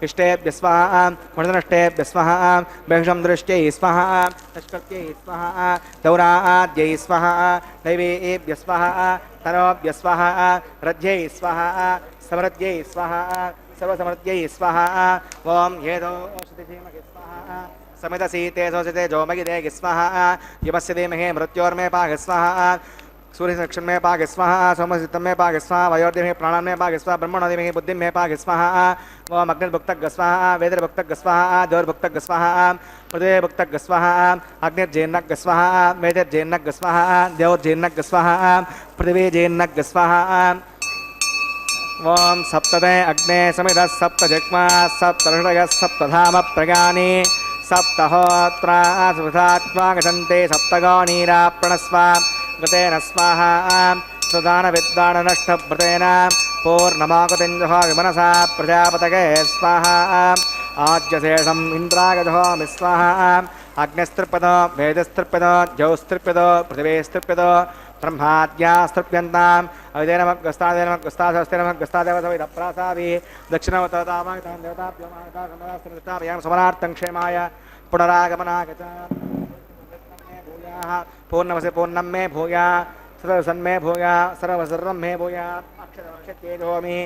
इष्टेभ्यः स्वाहा पुनर्नष्टेभ्यः स्वाहा बेहषं दृष्ट्यै स्वाहा निष्कृत्यै स्वाहा दौराद्यै स्वाहा दैवेभ्यः स्वाहा तनोभ्यः स्वाहा रज्यै स्वाहा समृद्ध्यै स्वाहा सर्वसमृद्ध्यै स्वाहा ओं येदो औषधिधीमहि स्वाहा समितसीते सोचिते जोमगिदे स्वाहा यमस्य धीमहि मृत्योर्मे पाग स्वाहा सूर्यसक्षण में पाग स्वाहा सोमसिद्धं में पाग स्वाहा वयोर्धीमहि प्राणं में पाग स्वाहा ब्रह्मणो धीमहि बुद्धिं में पाग स्वाहा ओं अग्निर्भुक्तग स्वाहा वेदर्भुक्तग स्वाहा द्योर्भुक्तग स्वाहा पृथिवीर्भुक्तग स्वाहा अग्निर्जेन्नग स्वाहा वेदर्जेन्नग स्वाहा द्योर्जेन्नग स्वाहा पृथिवीजेन्नग स्वाहा ओं सप्तदे अग्ने समिधः सप्तजग्मा सप्तऋषयः सप्तधाम प्रगानि सप्तहोत्रा सुधात्मा गच्छन्ते सप्तगो नीरा प्रणस्व गतेन स्वाहा सुदानविद्वाननष्टभृतेन पूर्णमाकुतिञ्जः विमनसा प्रजापतये स्वाहा आज्यशेषम् इन्द्रागजहोमि स्वाहा अग्निस्त्रिप्यतो वेदस्त्रिप्यतो ज्योस्त्रिप्यतो पृथिवीस्त्रिप्यतो ब्रह्माद्यास्तृप्यन्ताम् अविदे नमः गुस्तादे नमः गुस्तादस्ते नमः गुस्तादेव सवितप्रासाभिः दक्षिणवततामायतान् देवताभ्यो महाकाशमदास्त्रनिष्ठाभयां समनार्थं क्षेमाय पुनरागमनागच भूयाः पूर्णमसि पूर्णं मे भूया सर्वसन्मे भूया सर्वसर्वं मे भूया अक्षतमक्षत्येजोमि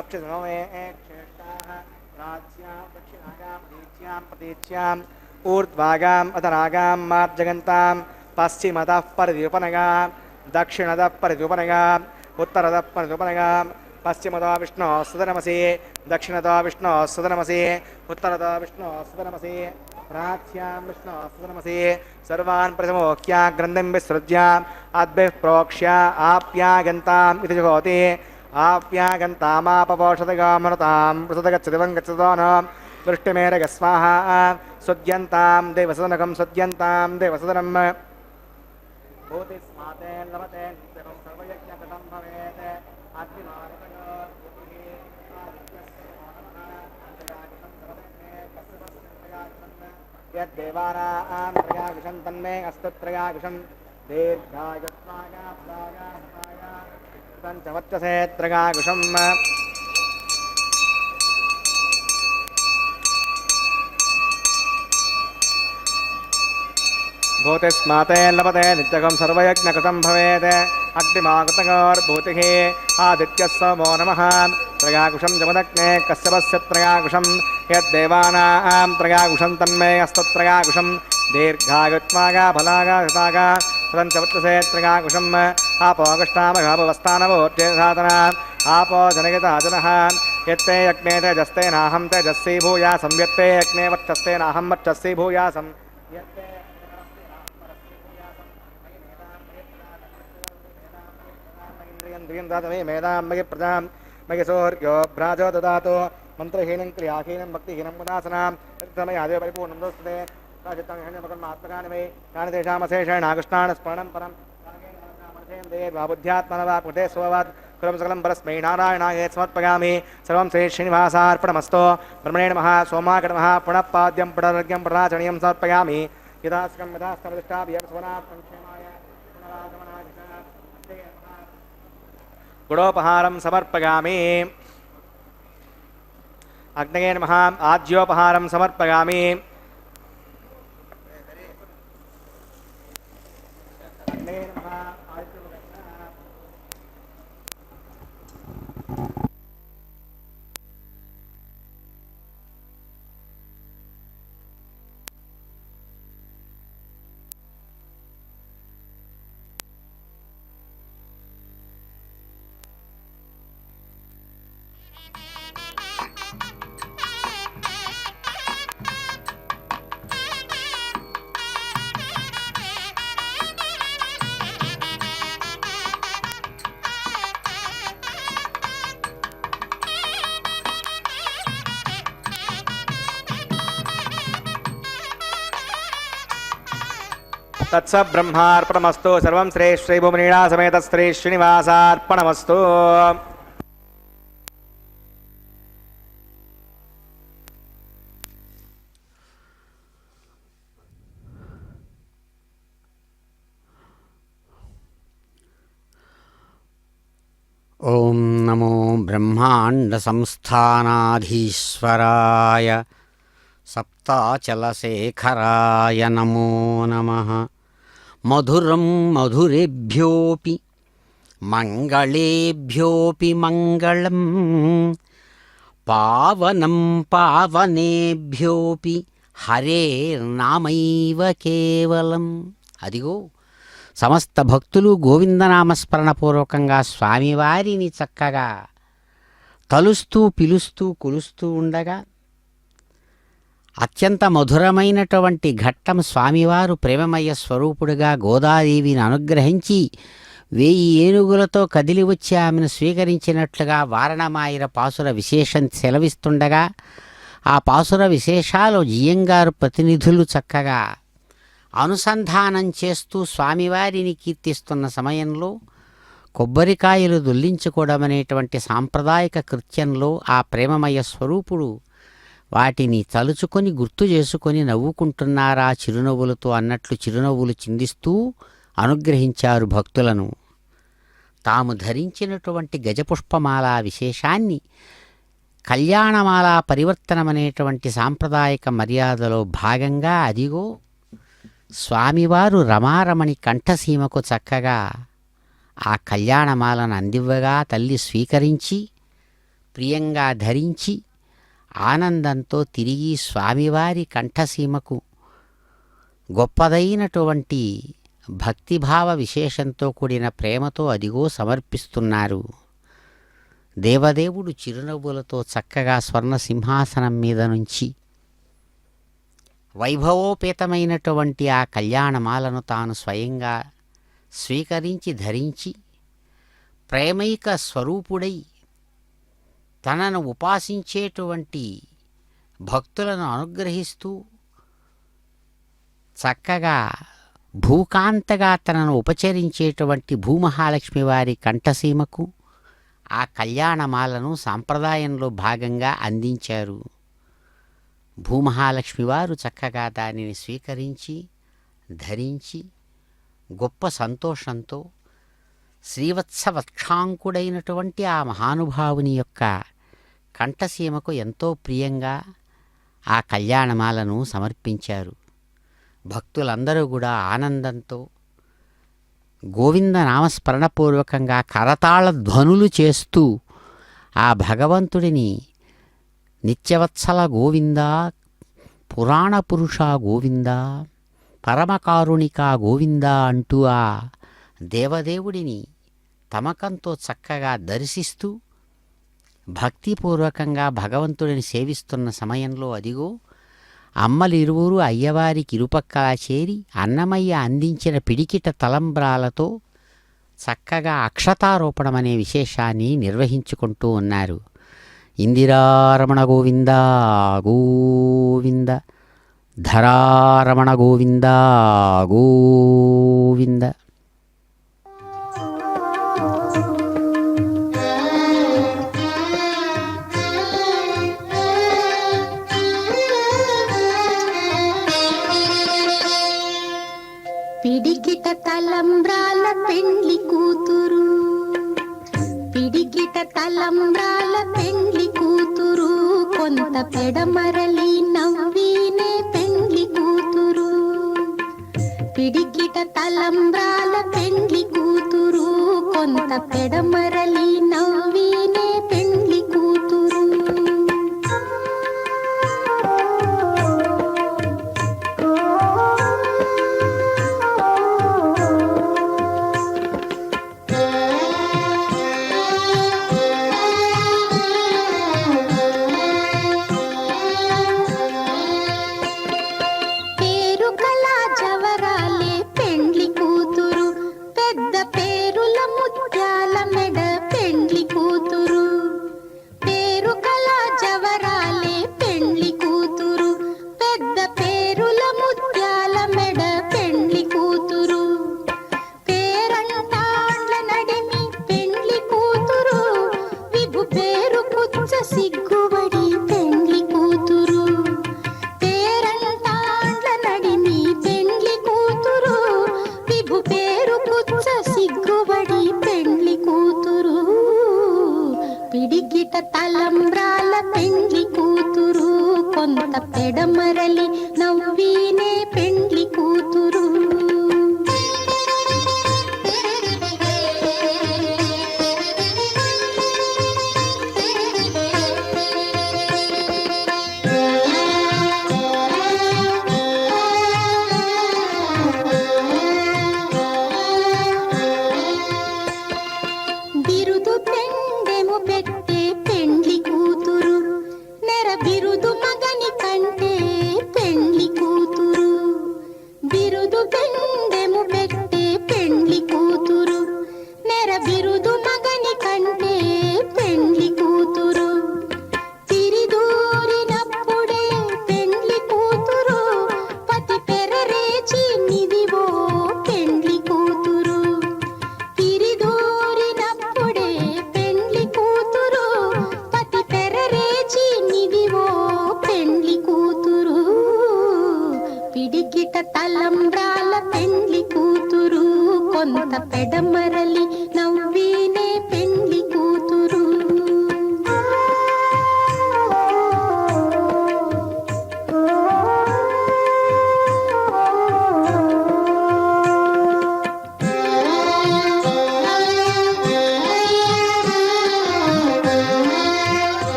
अक्षतनो मे क्षेष्टाः राज्यां दक्षिणायां प्रतीच्याम् ऊर्ध्वागाम् अधरागां मार्जगन्तां पश्चिमतः परिद्युपनगां दक्षिणतः परिद्युपनगां उत्तरतः परिद्युपनगां पश्चिमतः विष्णोः सुतनमसि दक्षिणतः विष्णोः सुतनमसि उत्तरतः विष्णोः सुतनमसि प्राच्यां विष्णोः सुतनमसि सर्वान् प्रथमोक्ष्य ग्रन्थिं विसृज्य अद्भिः प्रोक्ष्य आप्यागन्ताम् इति जुहोति आप्यागन्तामापपोषतगामनतां पृथदगच्छतिवं गच्छतो न वृष्टिमेरगस्वाहा सुद्यन्तां देवसदनकं सुद्यन्तां देवसदनम् भूतिस्माते लभते नित्यं सर्वयज्ञकृतं भवेत् यद्देवानां त्रयाविषं तन्मे अस्तु त्रयाविषं दीर्घायुष्माया फलाया हताया पञ्चवत्ससे त्रयाविषम् भूतिस्माते लभते नित्यकं सर्वयज्ञकृतं भवेत् अग्निमाकृतगोर्भूतिः आदित्यः सोमो नमः त्रयाकुशं जमदग्ने कश्यपस्य त्रयाकुशं यद्देवानां त्रयाकुशं तन्मे अस्तत्रयाकुशं दीर्घायुत्मागा फलागा हतागा पञ्चवत्ससे त्रयाकुशम् आपोगष्टामघापवस्थानवोर्जेसाधना आपो जनयता जनः यत्ते यज्ञे तेजस्ते नाहं तेजस्वी भूया संयत्ते यज्ञे वर्चस्ते नाहं वर्चस्वी भूयासं यत्ते శ్రీం దాతమే మేధాం మగి ప్రజాం మగి సూర్యో భ్రాజో దదాతు మంత్రహీనం క్రియాహీనం భక్తిహీనం ఉదాసనాం సమయ అదే పరిపూర్ణం దోస్తే ఆత్మకాని వై కాని తేషామశేషేణ కృష్ణాన స్మరణం పరం బుద్ధ్యాత్మనవా కృతే స్వవత్ కులం సకలం పరస్మై నారాయణాయ సమర్పయామి సర్వం శ్రీ శ్రీనివాసార్పణమస్తు బ్రహ్మణే నమః సోమాయ నమః పునః పాద్యం పునరర్ఘ్యం పునరాచరణీయం సమర్పయామి యథాస్కం యథాస్తమదిష్టాభియక్షేమాయ పునరాగమనాయ గుడోపహారం సమర్పయామి అగ్నయే నమః ఆజ్యోపహారం సమర్పయామి అగ్నయే నమః తత్స బ్రహ్మార్పణమస్తు సర్వం శ్రీ శ్రీ భూమినీడా సమేత శ్రీ శ్రీనివాసార్పణమస్తు ఓం నమో బ్రహ్మాండ సంస్థానాధీశ్వరాయ సప్తాచలశేఖరాయ నమో నమః. మధురం మధురేభ్యోపి మంగళేభ్యోపి మంగళం, పావనం పావనేభ్యోపి హరేర్నామైవ కేవలం. అదిగో సమస్త భక్తులు గోవిందనామస్మరణపూర్వకంగా స్వామివారిని చక్కగా తలుస్తూ పిలుస్తూ కొలుస్తూ ఉండగా అత్యంత మధురమైనటువంటి ఘట్టం స్వామివారు ప్రేమమయ స్వరూపుడుగా గోదాదేవిని అనుగ్రహించి 1000 ఏనుగులతో కదిలి వచ్చి ఆమెను స్వీకరించినట్లుగా వారణమాయిర పాసుర విశేషం సెలవిస్తుండగా ఆ పాసుర విశేషాలు జియ్యంగారు ప్రతినిధులు చక్కగా అనుసంధానం చేస్తూ స్వామివారిని కీర్తిస్తున్న సమయంలో కొబ్బరికాయలు దొల్లించుకోవడం అనేటువంటి సాంప్రదాయక కృత్యంలో ఆ ప్రేమమయ స్వరూపుడు వాటిని తలుచుకొని గుర్తు చేసుకొని నవ్వుకుంటున్నారా చిరునవ్వులతో అన్నట్లు చిరునవ్వులు చిందిస్తూ అనుగ్రహించారు భక్తులను. తాము ధరించినటువంటి గజపుష్పమాల విశేషాన్ని కళ్యాణమాల పరివర్తనమనేటువంటి సాంప్రదాయక మర్యాదలో భాగంగా అదిగో స్వామివారు రమారమణి కంఠసీమకు చక్కగా ఆ కళ్యాణమాలను అందివ్వగా తల్లి స్వీకరించి ప్రియంగా ధరించి ఆనందంతో తిరిగి స్వామివారి కంఠసీమకు గొప్పదైనటువంటి భక్తిభావ విశేషంతో కూడిన ప్రేమతో అదిగో సమర్పిస్తున్నారు. దేవదేవుడు చిరునవ్వులతో చక్కగా స్వర్ణ సింహాసనం మీద నుంచి వైభవోపేతమైనటువంటి ఆ కళ్యాణమాలను తాను స్వయంగా స్వీకరించి ధరించి ప్రేమైక స్వరూపుడై తనను ఉపాసించేటువంటి భక్తులను అనుగ్రహిస్తూ చక్కగా భూకాంతగా తనను ఉపచరించేటువంటి భూమహాలక్ష్మి వారి కంఠసీమకు ఆ కళ్యాణమాలను సాంప్రదాయంలో భాగంగా అందించారు. భూమహాలక్ష్మి వారు చక్కగా దానిని స్వీకరించి ధరించి గొప్ప సంతోషంతో శ్రీవత్సవక్షాంకుడైనటువంటి ఆ మహానుభావుని యొక్క కంఠసీమకు ఎంతో ప్రియంగా ఆ కళ్యాణమాలను సమర్పించారు. భక్తులందరూ కూడా ఆనందంతో గోవింద నామస్మరణపూర్వకంగా కరతాళ ధ్వనులు చేస్తూ ఆ భగవంతుడిని నిత్యవత్సల గోవింద, పురాణ పురుష గోవింద, పరమకారుణిక గోవింద అంటూ ఆ దేవదేవుడిని తమకంతో చక్కగా దర్శిస్తూ భక్తిపూర్వకంగా భగవంతుడిని సేవిస్తున్న సమయంలో అదిగో అమ్మలిరువురు అయ్యవారికి ఇరుపక్కలా చేరి అన్నమయ్య అందించిన పిడికిట తలంబ్రాలతో చక్కగా అక్షతారోపణం అనే విశేషాన్ని నిర్వహించుకుంటూ ఉన్నారు. ఇందిరారమణ గోవింద గోవింద, ధరారమణ గోవింద గోవింద. పిడికిట తలంబ్రాల పెండ్లి కూతురు, పిడికిట తలంబ్రాల పెండ్లి కూతురు, కొంత పెడమరలి నవ్వీనే పెండ్లి కూతురు. పిడికిట తలంబ్రాల పెండ్లి కూతురు, కొంత పెడమరలి నవ్వీనే పెండ్లి కూతురు. సిగ్గుబడి పెండ్లి కూతురు, పేరంటాండ్ల నడిమి పెండ్లి కూతురు, విభు పేరు పుచ్చ సిగ్గుబడి పెండ్లి కూతురు. పిడికిట తలంబ్రాల పెండ్లి కూతురు, కొంత పెడమరలి నవ్వీనే పెండ్లి కూతురు. బిరుదు పెండెము పెట్టే పెండ్లి కూతురు, నెర బిరుదు మగని కంటే పెండ్లి కూతురు. బిరుదు పెండెము పెట్టే పెండ్లి కూతురు, నెర బిరుదు మగని కంటే పెండ్లి కూతురు. తిరిదూరినప్పుడే పెండ్లి కూతురు, పతి పెరరేచి నిదివో పెండ్లి కూతురు. తిరిదూరినప్పుడే పెండ్లి కూతురు, పతి పెరరేచి నిదివో పెండ్లి కూతురు. పిడికిట తలంబ్రాల పెండ్లి కూతురు, కొంత పెడమరలి నవ్వీనే పెండ్లి కూతురు.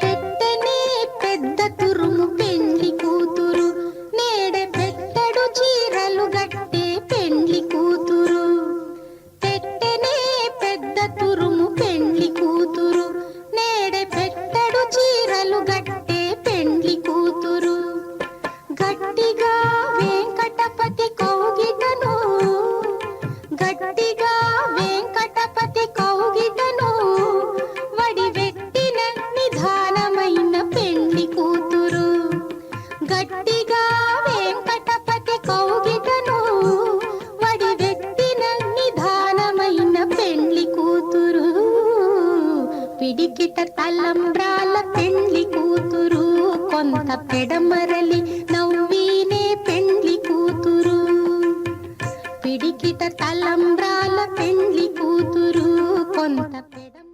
పెట్టనే పెద్ద తురుము పెండ్లి కూతురు, నేడే పెట్టడు చీరలు గట్టే పెండ్లి కూతురు. పెట్టనే పెద్ద తురుము పెండ్లి కూతురు, నేడే పెట్టడు చీరలు గట్టే పెండ్లి కూతురు. గట్టిగా వెంకటపతి కౌగిటను, గట్టిగా వెంకటపతి కౌగిటను, వడివెట్టిన నిధానమైన పెండ్లి కూతురు. గట్టిగా వెంకటపతి కౌగిటను, వడివెట్టిన నిధానమైన పెండ్లి కూతురు. పిడికిట తలంబ్రాల పెండ్లి కూతురు, కొంత పెడమరలి నవ్వీనే పెండ్లి కూతురు. పిడికిట తలంబ్రాల పెండ్లి కూతురు, కొంత పెడమరలి.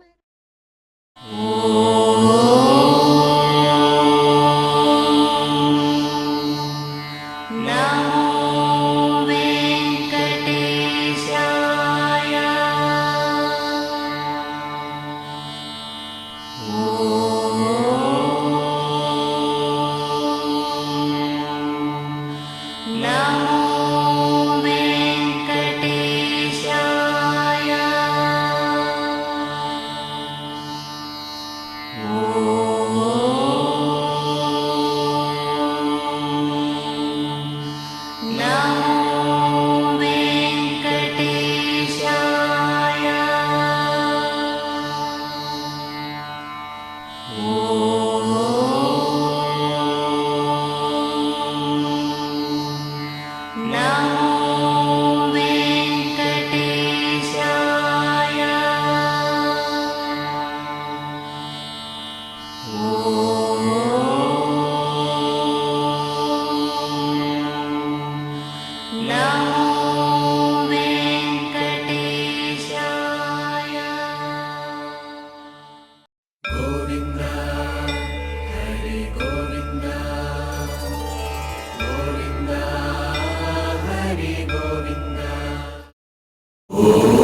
ఓం